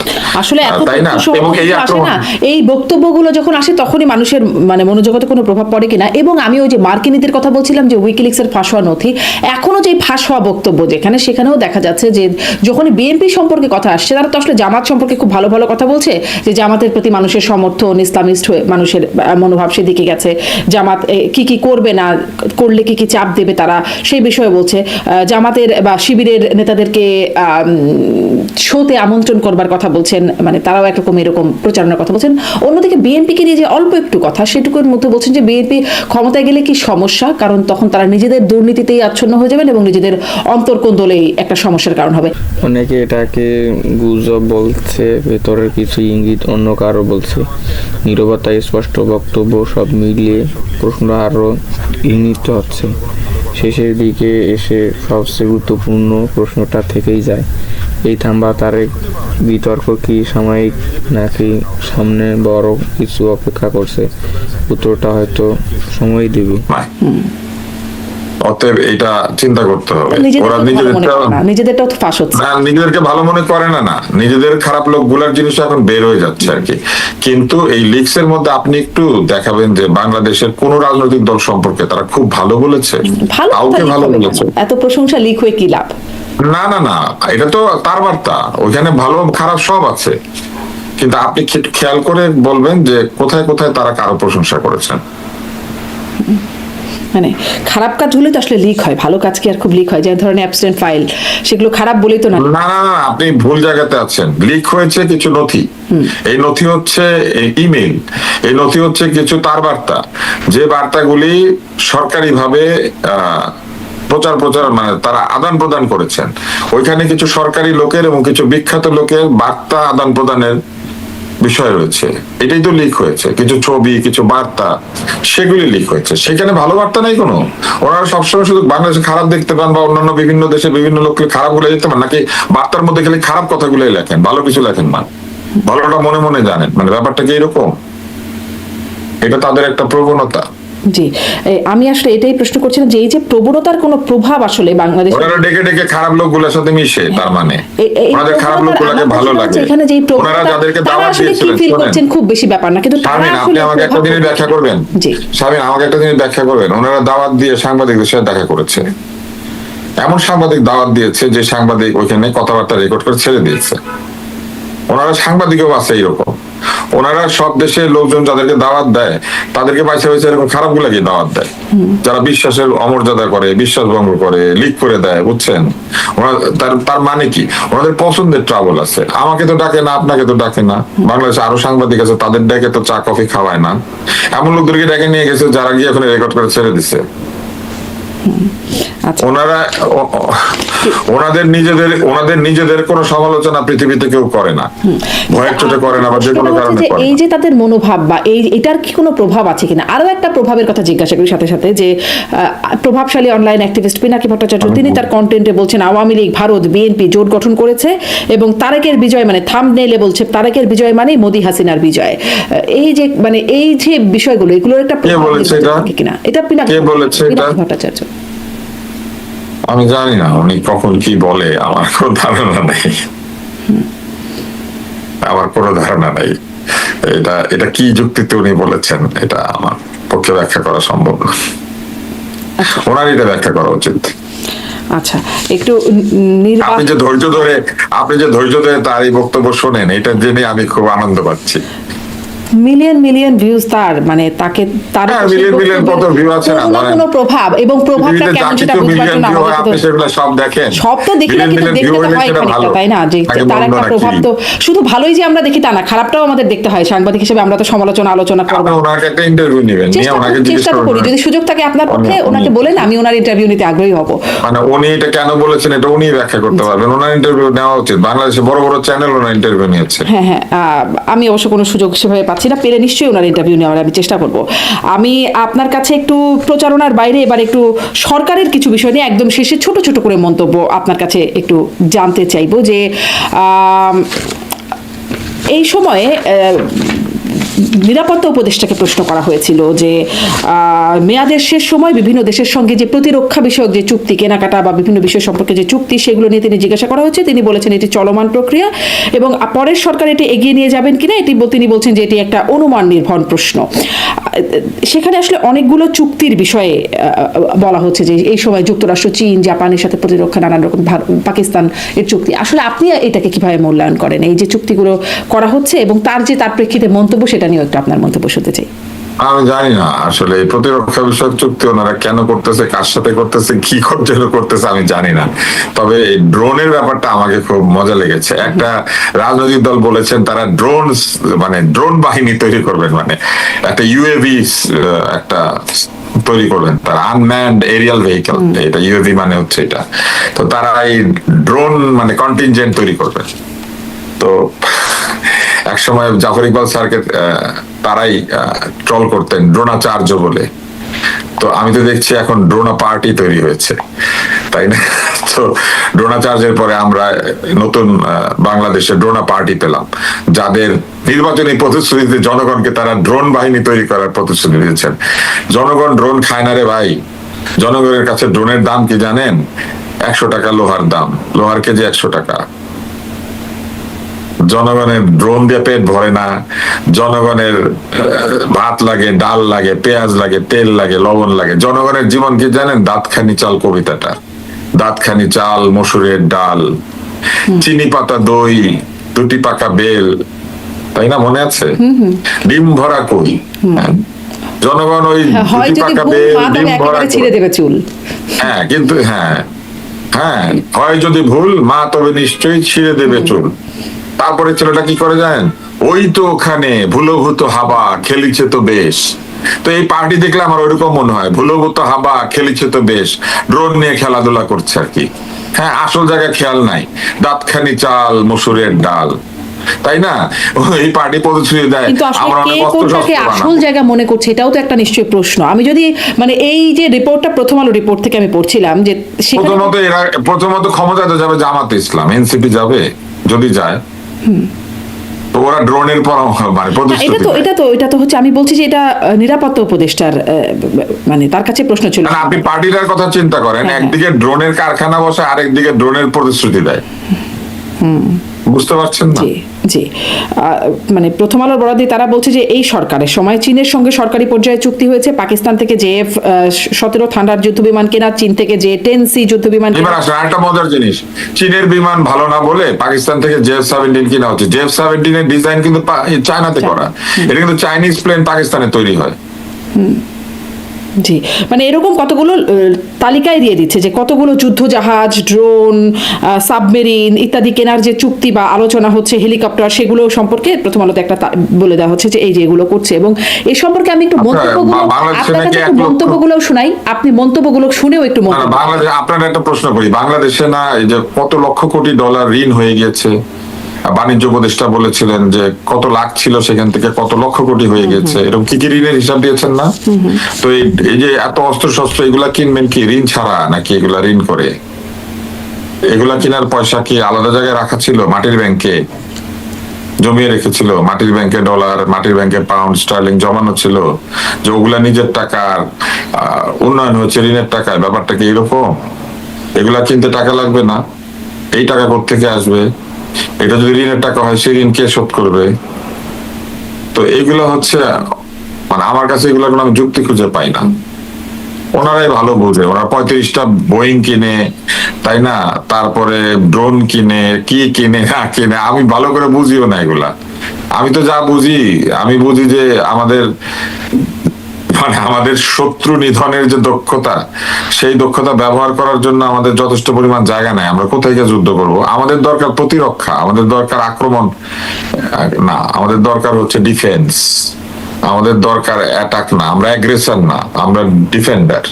আসলে তাই না? এবং এই আক্রমণ, এই বক্তব্যগুলো যখন আসে তখনই মানুষের মনোজগতে কোনো প্রভাব পড়ে কিনা। এবং আমি ওই যে মার্কিনীদের কথা বলছিলাম, যে উইকিলিক্সের ফাঁস হওয়া নথি, এখনো যে ফাঁস হওয়া বক্তব্য সেখানেও দেখা যাচ্ছে যে যখন বিএনপি সম্পর্কে কথা আসছে, তারা তো আসলে জামাত সম্পর্কে খুব ভালো ভালো কথা বলছে, যে জামাতের প্রতি মানুষের সমর্থন, ইসলামিস্ট হয়ে মানুষের মনোভাব সেদিকে গেছে, জামাত কি কি করবে না করলে কি কি চাপ দেবে তারা সেই বিষয়ে বলছে। জামাতের বা শিবিরের নেতাদেরকে শোতে আমন্ত্রণ করবার কথা বলছেন, তারাও একরকম এরকম প্রচারণার কথা বলছেন। অন্যদিকে বিএনপিকে নিয়ে যে অল্প একটু কথা, সেটুকুর মধ্যে বলছেন যে বিএনপি ক্ষমতায় গেলে কি সমস্যা, কারণ তখন তারা নিজেদের দুর্নীতিতেই আচ্ছন্ন হয়ে যাবেন এবং নিজেদের অন্তর্কোন্দলেই একটা সমস্যার কারণ হবে। অনেকে এটাকে গুজব বলছে, ভেতরের কিছু ইঙ্গিত অন্য কারো বলছে। নীরবতা, স্পষ্ট বক্তব্য সব মিলিয়ে প্রশ্ন আরো ঘৃণিত হচ্ছে। শেষের দিকে এসে সবচেয়ে গুরুত্বপূর্ণ প্রশ্নটা থেকেই যায়, এই থাম্বা তারেক বিতর্ক কি সাময়িক নাকি সামনে বড় কিছু অপেক্ষা করছে? উত্তরটা হয়তো সময় দিবে। অতএব এটা চিন্তা করতে হবে। ওরা নিজেদেরটাও তো ফাঁস হচ্ছে, নিজেদেরকে ভালো মনে করে না, নিজেদের খারাপ লোকগুলার জিনিস এখন বের হয়ে যাচ্ছে আর কি। কিন্তু এই লিগস এর মধ্যে আপনি একটু দেখাবেন যে বাংলাদেশের কোন রাজনৈতিক দল সম্পর্কে তারা খুব ভালো বলেছে, কাউকে ভালো বলেছে। এত প্রশংসা লিক হয়ে কি লাভ? না না না, এটা তো তার বার্তা, ওইখানে ভালো খারাপ সব আছে। কিন্তু আপনি খেয়াল করে বলবেন যে কোথায় কোথায় তারা কারো প্রশংসা করেছেন। মানে খারাপ কাজগুলো তো আসলে লিক হয়, ভালো কাজ কি আর খুব লিক হয়? যে ধরনের অ্যাবসেন্ট ফাইল, সেগুলো খারাপ বলেই তো না। না না না, আপনি ভুল জায়গাতে আছেন। লিক হয়েছে কিছু নথি, এই নথি হচ্ছে ইমেইল, এই নথি হচ্ছে কিছু তার বার্তা, যে বার্তাগুলি সরকারিভাবে প্রচার মানে তারা আদান প্রদান করেছেন। ওইখানে কিছু সরকারি লোকের এবং কিছু বিখ্যাত লোকের বার্তা আদান প্রদানের বিষয় রয়েছে, এটাই তো লিক হয়েছে। কিছু ছবি, কিছু বার্তা, সেগুলি লিক হয়েছে। সেখানে ভালো বার্তা নাই কোনো। ওনারা সবসময় শুধু বাংলাদেশে খারাপ দেখতে পান, বা অন্যান্য বিভিন্ন দেশে বিভিন্ন লোককে খারাপ গুলো দেখতে পান, নাকি বার্তার মধ্যে খালি খারাপ কথাগুলোই লেখেন, ভালো কিছু লেখেন না? ভালোটা মনে মনে জানেন, মানে ব্যাপারটা কি এরকম? এটা তাদের একটা প্রবণতা। জি, আমি আসলে এটাই প্রশ্ন করছিলাম যে এই যে প্রবণতার কোনো প্রভাব আসলে বাংলাদেশে, ওনারা ডেকে ডেকে খারাপ লোকগুলোর সাথে মিশে, তার মানে ওনাদের খারাপ লোকগুলোকে ভালো লাগে। এখানে যে ওনারা যাদেরকে দাওয়াত দিয়েছিলেন, ফিল করছেন খুব বেশি ব্যাপার না, কিন্তু আপনি আমাকে একটা জিনিস ব্যাখ্যা করবেন। জি শামিন, আমাকে একটা জিনিস ব্যাখ্যা করবেন। ওনারা দাওয়াত দিয়ে সাংবাদিকদের সাথে দেখা করেছে, এমন সাংবাদিক দাওয়াত দিয়েছে যে সাংবাদিক ওইখানে কথাবার্তা রেকর্ড করে ছেড়ে দিয়েছে। ওনারা সাংবাদিকও আছে এইরকম। ওনারা সব দেশের লোকজন যাদেরকে দাওয়াত দেয় তাদেরকে বাইসে বাইসে এরকম খারাপ গুলাকে দাওয়াত দেয়, যারা বিশ্বাসের অমর্যাদা করে, বিশ্বাস ভঙ্গ করে, লিক করে দেয়, বুঝছেন? তার মানে কি, ওনাদের পছন্দের ট্রাবল আছে। আমাকে তো ডাকে না, আপনাকে তো ডাকে না। বাংলাদেশে আরো সাংবাদিক আছে, তাদের ডেকে তো চা কফি খাওয়ায় না। এমন লোকদেরকে ডেকে নিয়ে গেছে যারা গিয়ে এখন রেকর্ড করে ছেড়ে দিছে। ওনারা ওনাদের নিজেদের কোনো সমালোচনা পৃথিবীতে কেউ করে না, ভয়ের চোটে করে না, বা যে কোনো কারণে করে না। এই যে তাদের মনোভাব বা এটার কি কোনো প্রভাব আছে কিনা? আরো একটা প্রভাবের কথা জিজ্ঞাসা করি সাথে সাথে, যে প্রভাবশালী অনলাইন অ্যাক্টিভিস্ট পিনাকি ভট্টাচার্য তিনি তার কন্টেন্টে বলছেন আওয়ামী লীগ, ভারত, বিএনপি জোট গঠন করেছে এবং তারেকের বিজয় মানে থাম্বনেইলে বলছে তারেকের বিজয় মানে মোদি হাসিনার বিজয়। এই যে মানে এই যে বিষয়গুলো, এগুলোর একটা প্রভাব আছে কিনা? এটা পিনাকি ভট্টাচার্য। আমি জানি না উনি কখন কি বলে, আমার কোনো ধারণা নেই, আমার কোনো ধারণা নেই। এটা কি যুক্তিতে উনি বলেছেন, এটা আমার পক্ষে ব্যাখ্যা করা সম্ভব না। ওনার এটা ব্যাখ্যা করা উচিত। আচ্ছা, একটু আপনি যে ধৈর্য ধরে তার এই বক্তব্য শোনেন, এটা জেনে আমি খুব আনন্দ পাচ্ছি। মিলিয়ন ভিউজ তার, মানে তাকে তার মিলিয়ন কত ভিউ আছে না, কোনো প্রভাব, এবং প্রভাবটা কেমন সেটা বুঝবার জন্য আপনি সেগুলো সব দেখেন। সব তো দেখি না, কিন্তু দেখতে তো হয় খানিকটা, তাই না? যে তার একটা প্রভাব তো শুধু ভালোই যে আমরা দেখি তা না, খারাপটাও আমাদের দেখতে হয়। সাংবাদিক হিসেবে আমরা তো আলোচনা করব। ওনাকে একটা ইন্টারভিউ নেবেন, নিয়ে ওনাকে জিজ্ঞেস করুন, যদি সুযোগ থাকে আপনার পক্ষে ওনাকে বলেন, আমি ওনার ইন্টারভিউ নিতে আগ্রহী হব। মানে উনি এটা কেন বলেছেন এটা উনি ব্যাখ্যা করতে পারবেন। ওনার ইন্টারভিউ নেওয়া উচিত। বাংলাদেশে বড় বড় চ্যানেল ওনার ইন্টারভিউ নিয়েছে। হ্যাঁ, আমি অবশ্য কোনো সুযোগ সেভাবে পাচ্ছি না, পেলে নিশ্চয়ই ওনার ইন্টারভিউ নেওয়ার আমি চেষ্টা করব। আমি আপনার কাছে একটু প্রচারণার বাইরে এবার একটু সরকারের কিছু বিষয় নিয়ে একদম শেষে ছোট ছোট করে মন্তব্য আপনার কাছে একটু জানতে চাইবো, যে এই সময়ে নিরাপত্তা উপদেষ্টাকে প্রশ্ন করা হয়েছিল যে মেয়াদের শেষ সময় বিভিন্ন দেশের সঙ্গে যে প্রতিরক্ষা বিষয়ক যে চুক্তি, কেনাকাটা বা বিভিন্ন বিষয় সম্পর্কে যে চুক্তি, সেগুলো নিয়ে তিনি জিজ্ঞাসা করা হয়েছে। তিনি বলেছেন এটি চলমান প্রক্রিয়া এবং পরের সরকার এটি এগিয়ে নিয়ে যাবেন কিনা তিনি বলছেন যে এটি একটা অনুমান নির্ভর প্রশ্ন। সেখানে আসলে অনেকগুলো চুক্তির বিষয়ে বলা হচ্ছে যে এই সময় যুক্তরাষ্ট্র, চীন, জাপানের সাথে প্রতিরক্ষা, নানান রকম পাকিস্তান এর চুক্তি। আসলে আপনি এটাকে কিভাবে মূল্যায়ন করেন, এই যে চুক্তিগুলো করা হচ্ছে এবং তার প্রেক্ষিতে মন্তব্য, সেটা নিয়ে একটু আপনার মন্তব্য শুনতে চাই। আমি জানি না আসলে এই প্রতিরক্ষা বিষয়ক চুক্তি ওনারা কেন করতেছে, কার সাথে করতেছে, কি করতেছে আমি জানি না। তবে এই ড্রোনের ব্যাপারটা আমাকে খুব মজা লেগেছে। একটা রাজনৈতিক দল বলেছেন তারা ড্রোন বাহিনী তৈরি করবেন, মানে একটা ইউএভি একটা তৈরি করবেন, তারা আনম্যান্ড এরিয়াল ভেহিকল, এটা ইউএভি মানে হচ্ছে এটা। তো তারা এই ড্রোন মানে কন্টিনজেন্ট তৈরি করবেন। তো একসময় জাফর ইকবাল স্যারকে তারাই ট্রল করতেন ড্রোনাচার্য বলে। তো আমি তো দেখছি এখন ড্রোনা পার্টি তৈরি হয়েছে, তাই না? তো ড্রোনা চার্জের পরে আমরা নতুন বাংলাদেশে ড্রোনা পার্টি পেলাম, যাদের নির্বাচনী প্রতিশ্রুতিতে জনগণকে তারা ড্রোন বাহিনী তৈরি করার প্রতিশ্রুতি দিয়েছেন। জনগণ ড্রোন খায় না রে ভাই। জনগণের কাছে ড্রোনের দাম কি জানেন? 100 টাকা লোহার দাম, লোহার কেজি 100 টাকা। জনগণের ড্রোন দিয়ে পেট ভরে না। জনগণের ভাত লাগে, ডাল লাগে, পেঁয়াজ লাগে, তেল লাগে, লবণ লাগে। জনগণের জীবন কি জানেন? দাঁতখানি চাল কবিতাটা, দাঁতখানি চাল, মসুরের ডাল, চিনি পাতা দই, 2টি পাকা বেল, তাই না? মনে আছে? ডিম ভরা কই। জনগণ ওই 2টি পাকা বেল, ডিম ভরা ছিঁড়ে দেবে চুল। হ্যাঁ, কিন্তু হ্যাঁ, হয় যদি ভুল, মা তবে নিশ্চয়ই ছিঁড়ে দেবে চুল। তারপরে ছেলেটা কি করে জানেন? ওই তো ওখানে ভুলভূত হাবা খেলিছে তো বেশ। তো এই পার্টি দেখলে আমার ওইরকম মনে হয়, ভুলভূত হাবা খেলিছে তো বেশ, ড্রোন নিয়ে খেলাধুলা করছে আর কি। হ্যাঁ, আসল জায়গায় খেয়াল নাই, দাঁতখানি চাল, মসুরের ডাল, তাই না? এই পার্টি প্রতিশ্রুতি দেয় কিন্তু আসলে আমরা কে অনেক কোনটাকে আসল জায়গা মনে করছে, এটাও তো একটা নিশ্চয়ই প্রশ্ন। আমি যদি মানে এই যে রিপোর্টটা, প্রথম আলো রিপোর্ট থেকে আমি পড়ছিলাম যে প্রথমত ক্ষমতাতে যাবে জামাতে ইসলাম, এনসিপি যাবে, যদি যায় তো ওরা ড্রোনের পরামর্শ মানে প্রতিশ্রুতি দেয়। এটা তো হচ্ছে, আমি বলছি যে এটা নিরাপত্তা উপদেষ্টার মানে তার কাছে প্রশ্ন ছিল। না, আপনি পার্টিটার কথা চিন্তা করেন, একদিকে ড্রোনের কারখানা বসে, আরেকদিকে ড্রোনের প্রতিশ্রুতি দেয়। বুঝতে পারছেন না? জি, মানে প্রথম আলোর বরাদ্দে তারা বলছে যে এই সরকারের সময় চীনের সঙ্গে সরকারি পর্যায়ে চুক্তি হয়েছে, পাকিস্তান থেকে JF-17 থান্ডার যুদ্ধ বিমান কেনা, চীন থেকে J-10C যুদ্ধ বিমান। এবার আসলে একটা মজার জিনিস, চীনের বিমান ভালো না বলে পাকিস্তান থেকে JF-17 কিনা হচ্ছে। JF-17 এর ডিজাইন কিন্তু চায়নাতে করা, এটা কিন্তু চাইনিজ প্লেন পাকিস্তানে তৈরি হয়। জি, মানে এরকম কতগুলো তালিকায় দিয়ে দিচ্ছে যে কতগুলো যুদ্ধ জাহাজ, ড্রোন, সাবমেরিন ইত্যাদি কেনার যে চুক্তি বা আলোচনা হচ্ছে, হেলিকপ্টার, সেগুলো সম্পর্কে প্রথম আলোতে একটা বলে দেওয়া হচ্ছে যে এই যে এগুলো করছে। এবং এই সম্পর্কে আমি একটু মন্তব্যগুলো শোনাই, আপনি মন্তব্যগুলো শুনেও একটু বাংলাদেশ, আপনার একটা প্রশ্ন করি, বাংলাদেশে না এই যে কত লক্ষ কোটি ডলার ঋণ হয়ে গেছে, বাণিজ্য উপদেষ্টা বলেছিলেন যে কত লাখ ছিল সেখান থেকে কত লক্ষ কোটি হয়ে গেছে, এরকম কি ঋণের হিসাব দিয়েছেন না? তো এই যে এত অস্ত্র শস্ত্র এগুলা কিনবেন কি ঋণ ছাড়া, নাকি এগুলা ঋণ করে? এগুলা কেনার পয়সা কি আলাদা জায়গায় রাখা ছিল? মাটির ব্যাংকে জমিয়ে রেখেছিল, মাটির ব্যাংকে ডলার, মাটির ব্যাংকে পাউন্ড স্টার্লিং জমানো ছিল, যে ওগুলা নিজের টাকার উন্নয়ন হচ্ছে ঋণের টাকায়। ব্যাপারটা কি এরকম? এগুলা কিনতে টাকা লাগবে না? এই টাকা কোত্থেকে আসবে? এটা যদি ঋণের টাকা হয়, সেই ঋণ কে শোধ করবে? তো এগুলো হচ্ছে মানে আমার কাছে এগুলো কোনো আমি যুক্তি খুঁজে পাই না। ওনারাই ভালো বুঝে, ওরা 35টা বোয়িং কিনে, তাই না? তারপরে ড্রোন কিনে, কি কিনে না কিনে, আমি ভালো করে বুঝিও না এগুলা। আমি তো যা বুঝি, আমি বুঝি যে আমাদের শত্রু নিধনের যে দক্ষতা, সেই দক্ষতা ব্যবহার করার জন্য আমাদের যথেষ্ট পরিমাণ জায়গা নাই। আমরা কোথায় গিয়ে যুদ্ধ করব? আমাদের দরকার প্রতিরক্ষা, আমাদের দরকার আক্রমণ না, আমাদের দরকার হচ্ছে ডিফেন্স, আমাদের দরকার অ্যাটাক না, আমরা অ্যাগ্রেসর না, আমরা ডিফেন্ডার।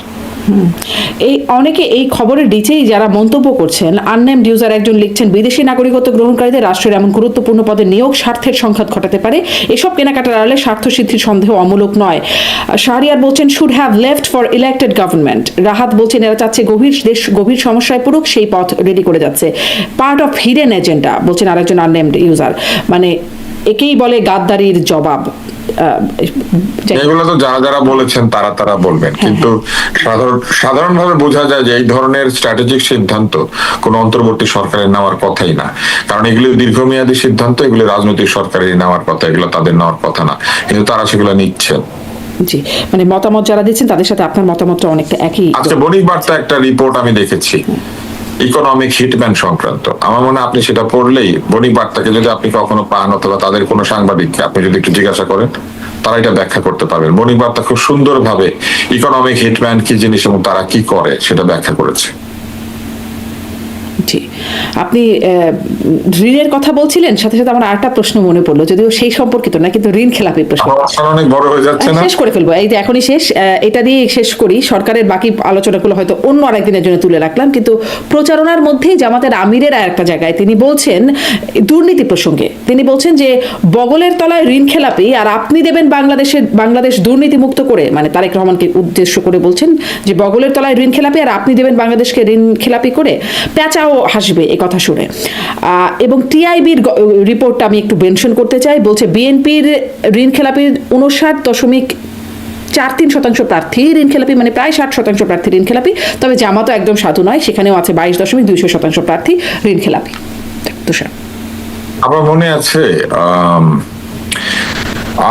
এই অনেকে এই খবরের নিচেই যারা মন্তব্য করছেন, আননেমড ইউজার একজন লিখছেন, বিদেশি নাগরিকত্ব গ্রহণকারীদের রাষ্ট্রের এমন গুরুত্বপূর্ণ পদে নিয়োগ স্বার্থের সংঘাত ঘটাতে পারে, এসব কেনাকাটার আড়ালে স্বার্থ সিদ্ধির সন্দেহ অমূলক নয়। শাহরিয়ার বলছেন should have left for elected government. Rahat বলছেন এরা চাচ্ছে দেশ গভীর সমস্যায় পড়ুক, সেই পথ রেডি করে যাচ্ছে, পার্ট অফ হিডেন এজেন্ডা, বলছেন আরেকজন আননেমড ইউজার। মানে একেই বলে গাদ্দারির জবাব। এগুলো তো যারা যারা বলেছেন তারা বলবেন, কিন্তু সাধারণভাবে বোঝা যায় যে এই ধরনের স্ট্র্যাটেজিক সিদ্ধান্ত কোন অন্তর্বর্তী সরকারের নেওয়ার কথাই না। কারণ এগুলো দীর্ঘমেয়াদী সিদ্ধান্ত, এগুলো রাজনৈতিক সরকারের নেওয়ার কথা, এগুলো তাদের নেওয়ার কথা না, কিন্তু তারা সেগুলো নিচ্ছেন। জি, মানে মতামত যারা দিচ্ছেন তাদের সাথে আপনার মতামতটা অনেকটা একই। আজকে বণিক বার্তা একটা রিপোর্ট আমি দেখেছি ইকোনমিক হিটম্যান সংক্রান্ত। আমার মনে হয় আপনি সেটা পড়লেই, বণিক বার্তাকে যদি আপনি কখনো পান অথবা তাদের কোনো সাংবাদিককে আপনি যদি একটু জিজ্ঞাসা করেন, তারা এটা ব্যাখ্যা করতে পারবেন। বণিক বার্তা খুব সুন্দরভাবে ইকোনমিক হিটম্যান কি জিনিস এবং তারা কি করে সেটা ব্যাখ্যা করেছে। জি, আপনি ঋণের কথা বলছিলেন, সাথে সাথে আমার আরেকটা প্রশ্ন মনে পড়লো, যদিও সেই সম্পর্কিত না, কিন্তু ঋণ খেলাপির প্রশ্ন। অনেক বড় হয়ে যাচ্ছে না? শেষ করে ফেলবো, এই যে এখনই শেষ, এটা দিয়ে শেষ করি। সরকারের বাকি আলোচনাগুলো হয়তো অন্য আরেকদিনের জন্য তুলে রাখলাম, কিন্তু প্রচারণার মধ্যেই জামাতের আমিরের একটা জায়গায় তিনি বলছেন দুর্নীতি প্রসঙ্গে, তিনি বলছেন যে বগলের তলায় ঋণ খেলাপি আর আপনি দেবেন বাংলাদেশ দুর্নীতি মুক্ত করে, মানে তারেক রহমানকে উদ্দেশ্য করে বলছেন যে বগলের তলায় ঋণ খেলাপি আর আপনি দেবেন বাংলাদেশকে ঋণ খেলাপি করে। পেঁচাও হাসবে এ কথা শুনে। এবং টিআইবির রিপোর্টটা আমি একটু মেনশন করতে চাই, বলছে বিএনপির ঋণ খেলাপির 59.43% প্রার্থী ঋণ খেলাপি, মানে প্রায় 60% প্রার্থী ঋণ খেলাপি। তবে জামাতও একদম সাধু নয়, সেখানেও আছে 22.2% প্রার্থী ঋণ খেলাপি। তুষার, আমার মনে আছে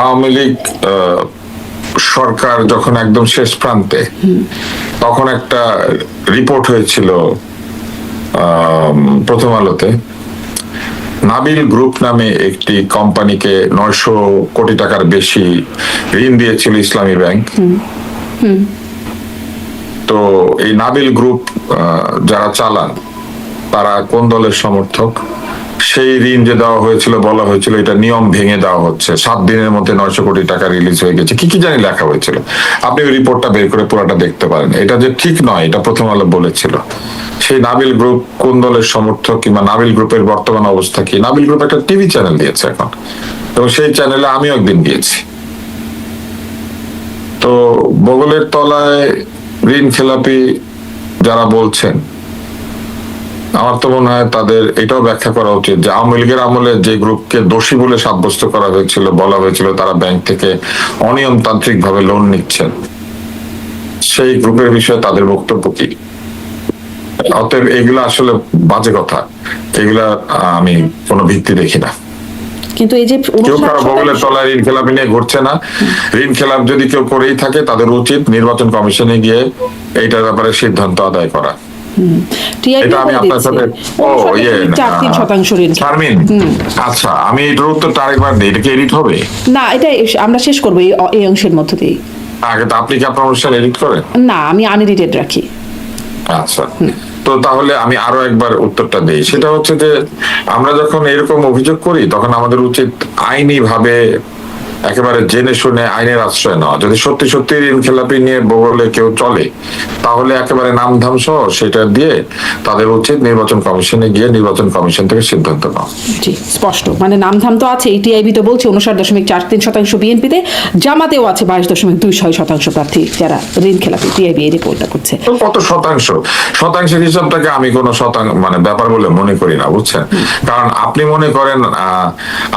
আওয়ামী লীগ সরকার যখন একদম শেষ প্রান্তে, তখন একটা রিপোর্ট হয়েছিল প্রথম আলোতে। নাবিল গ্রুপ নামে একটি কোম্পানিকে 900 কোটি টাকার বেশি ঋণ দিয়েছিল ইসলামী ব্যাংক। তো এই নাবিল গ্রুপ যারা চালান তারা কোন দলের সমর্থক, সেই ঋণ যে দেওয়া হয়েছিল, বলা হয়েছিল এটা নিয়ম ভেঙে দেওয়া হচ্ছে, 7 দিনের মধ্যে 900 কোটি টাকা রিলিজ হয়ে গেছে, কি কি জানি লেখা হয়েছিল। আপনি ওই রিপোর্টটা বের করে পুরোটা দেখতে পারেন। এটা যে ঠিক নয় এটা প্রথম আলো বলেছিল। সেই নাবিল গ্রুপ কোন দলের সমর্থক কিংবা নাবিল গ্রুপের বর্তমান অবস্থা কি? নাবিল গ্রুপ একটা টিভি চ্যানেল দিয়েছে এখন, এবং সেই চ্যানেলে আমিও একদিন গিয়েছি। তো বগলের তলায় ঋণ খেলাপি যারা বলছেন, আমার তো মনে হয় তাদের এটাও ব্যাখ্যা করা উচিত যে আওয়ামী লীগের আমলে যে গ্রুপকে দোষী বলে সাব্যস্ত করা হয়েছিল, বলা হয়েছিল তারা ব্যাংক থেকে অনিয়মতান্ত্রিক ভাবে লোন নিচ্ছেন, সেই গ্রুপের বিষয়ে তাদের বক্তব্য কি? অতএব এগুলা আসলে বাজে কথা, এগুলা আমি কোনো ভিত্তি দেখি না। কিন্তু এই যে কেউ কারো বগলের তলায় ঋণ খেলাপি নিয়ে ঘুরছে না। ঋণ খেলাপ যদি কেউ করেই থাকে তাদের উচিত নির্বাচন কমিশনে গিয়ে এইটার ব্যাপারে সিদ্ধান্ত আদায় করা। এটা আমি আপনার সাথে শারমিন, আচ্ছা আমি এটার উত্তরটা আরেকবার দিই, এটা কি এডিট হবে? না, এটা আমরা শেষ করবো এই অংশের মধ্য দিয়ে। আগে তো আপনি কি আপনার অনুষ্ঠান এডিট করেন? না, আমি আনএডিটেড রাখি। আচ্ছা, তো তাহলে আমি আরো একবার উত্তরটা দিই। সেটা হচ্ছে যে আমরা যখন এরকম অভিযোগ করি তখন আমাদের উচিত আইনি ভাবে একেবারে জেনে শুনে আইনের আশ্রয় নেওয়া। যদি সত্যি সত্যি ঋণ খেলাপি নিয়ে বগলে কেউ চলে, তাহলে একেবারে নামধাম সহ সেটা দিয়ে তাদের উচিত নির্বাচন কমিশনে গিয়ে নির্বাচন কমিশন থেকে সিদ্ধান্ত নেওয়া। জি, স্পষ্ট, মানে নামধাম তো আছে। টিআইবি তো বলছে 59.43% বিএনপিতে, জামাতেও আছে 22.26% প্রার্থী যারা ঋণ খেলাপি। টিআইবি এই রিপোর্টটা করছে। কত শতাংশ? শতাংশের হিসাবটাকে আমি কোনো মানে ব্যাপার বলে মনে করি না, বুঝছেন? কারণ আপনি মনে করেন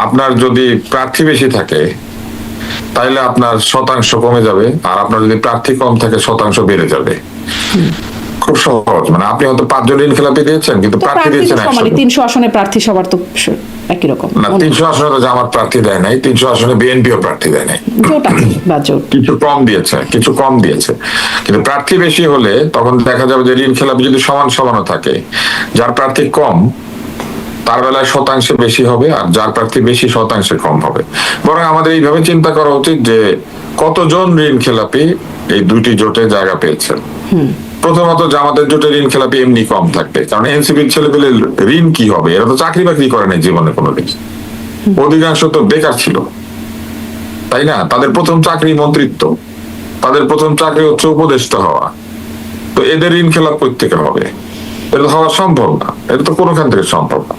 আপনার যদি প্রার্থী বেশি থাকে তাইলে আপনার শতাংশ কমে যাবে, আর আপনার যদি প্রার্থী কম থাকে শতাংশ বেড়ে যাবে। খুব সহজ, মানে আপনি হয়তো 5 জন ঋণ খেলাপি দিয়েছেন কিন্তু প্রার্থী দিয়েছেন 300 আসনে প্রার্থী সবার তো একই রকম না। 300 আসনে তো জামাত প্রার্থী দেয় নাই, 300 আসনে বিএনপিও প্রার্থী দেয় নাই, কিছু কম দিয়েছে। কিন্তু প্রার্থী বেশি হলে তখন দেখা যাবে যে ঋণ খেলাপি যদি সমান সমানও থাকে, যার প্রার্থী কম তার বেলায় শতাংশে বেশি হবে, আর যার প্রার্থী বেশি শতাংশে কম হবে। বরং আমাদের এইভাবে চিন্তা করা উচিত যে কতজন ঋণ খেলাপি এই দুইটি জোটে জায়গা পেয়েছে। প্রথমত জামাতের জোটে ঋণ খেলাপি এমনি কম থাকবে, কারণ এনসিপির ছেলেপেলে ঋণ কি হবে, এরা তো চাকরি বাকরি করে নাই জীবনে কোনোদিন, অধিকাংশ তো বেকার ছিল, তাই না? তাদের প্রথম চাকরি মন্ত্রিত্ব, তাদের প্রথম চাকরি হচ্ছে উপদেষ্টা হওয়া। তো এদের ঋণ খেলাপ করতে হবে? এটা হওয়া সম্ভব না, এটা তো কোনোখান থেকে সম্ভব না।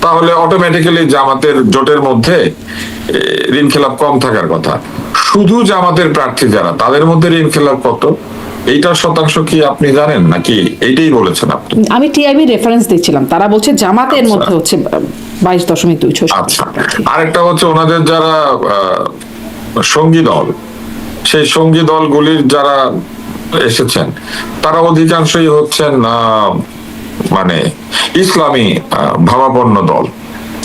তাহলে অটোমেটিক্যালি জামাতের জোটের মধ্যে ঋণ খেলাপ কম থাকার কথা। শুধু জামাতের প্রার্থী যারা, তাদের মধ্যে ঋণ খেলাপ কত, এইটার শতাংশ কি আপনি জানেন নাকি এইটাই বলেছেন আপনি? আমি টিআইবি রেফারেন্স দিচ্ছিলাম, তারা বলছে জামাতের মধ্যে হচ্ছে 22.26। আচ্ছা, আরেকটা হচ্ছে ওনাদের যারা সঙ্গী দল, সেই সঙ্গী দলগুলির যারা এসেছেন তারা অধিকাংশই হচ্ছেন মানে ইসলামী ভাবাপন্ন দল।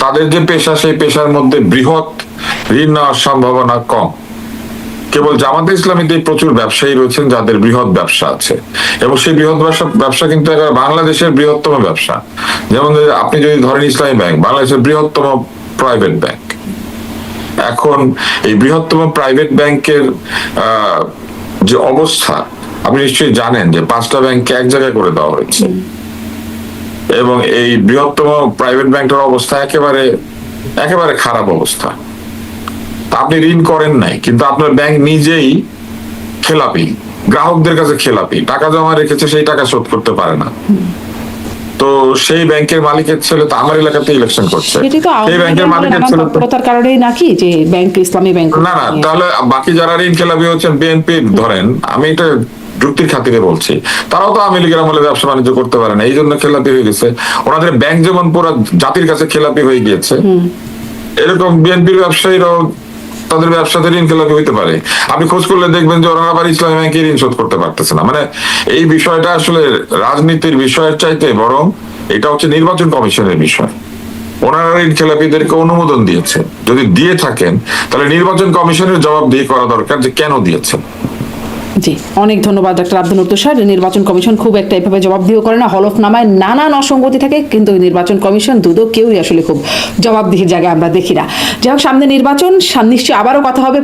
তাদের যে পেশা, সেই পেশার মধ্যে বৃহৎ ঋণ নেওয়ার সম্ভাবনা কম। কেবল জামাতে ইসলামীতে প্রচুর ব্যবসায়ী রয়েছেন যাদের বৃহৎ ব্যবসা আছে, এবং সেই বৃহৎ ব্যবসা কিন্তু বাংলাদেশের বৃহত্তম ব্যবসা। যেমন আপনি যদি ধরেন ইসলামী ব্যাংক বাংলাদেশের বৃহত্তম প্রাইভেট ব্যাংক। এখন এই বৃহত্তম প্রাইভেট ব্যাংকের যে অবস্থা আপনি নিশ্চয়ই জানেন যে 5টা ব্যাংককে এক জায়গায় করে দেওয়া হয়েছে। এবং এই বৃহত্তম প্রাইভেট ব্যাংকের অবস্থা একেবারে একেবারে খারাপ অবস্থা। তা আপনি ঋণ করেন নাই, কিন্তু আপনার ব্যাংক নিজেই খেলাপি, গ্রাহকদের কাছে খেলাপি, টাকা জমা রেখেছে সেই টাকা শোধ করতে পারে না। তো সেই ব্যাংকের মালিকের ছেলে তো আমার এলাকাতে ইলেকশন করছে, সেটি তো সেই ব্যাংকের মালিকের ছেলে তো তৎপরতার কারণেই নাকি যে ব্যাংক ইসলামী ব্যাংক না না, তাহলে বাকি যারা ঋণ খেলাপি হচ্ছেন বিএনপি ধরেন, আমি এটা যুক্তির খাতিরে বলছি, তারাও তো আওয়ামী লীগের আমলে ব্যবসা বাণিজ্য করতে পারে না, এই জন্য খেলাপি হয়ে গেছে। ওনাদের ব্যাংক যেমন পুরো জাতির কাছে খেলাপি হয়ে গিয়েছে, এরকম বিএনপির ব্যবসায়ীরাও তাদের ব্যবসাতে ঋণ খেলাপি হইতে পারে। আপনি খোঁজ করলে দেখবেন যে ওরা আবার ইসলামী ব্যাংকে ঋণ শোধ করতে পারতেছে না। মানে এই বিষয়টা আসলে রাজনীতির বিষয়ের চাইতে বরং এটা হচ্ছে নির্বাচন কমিশনের বিষয়। ওনারা ঋণ খেলাপিদেরকে অনুমোদন দিয়েছে, যদি দিয়ে থাকেন তাহলে নির্বাচন কমিশনের জবাবদিহি করা দরকার যে কেন দিয়েছেন। জি, অনেক ধন্যবাদ ডক্টর আব্দুল নূর তুষার। নির্বাচন কমিশন খুব একটা এভাবে জবাবদিহি করে না, হলফনামায় নানান অসঙ্গতি থাকে, কিন্তু নির্বাচন কমিশন কেউই আসলে খুব জবাবদিহির জায়গায় আমরা দেখি না। যাই হোক, সামনে নির্বাচন, নিশ্চয়ই আবারও কথা হবে।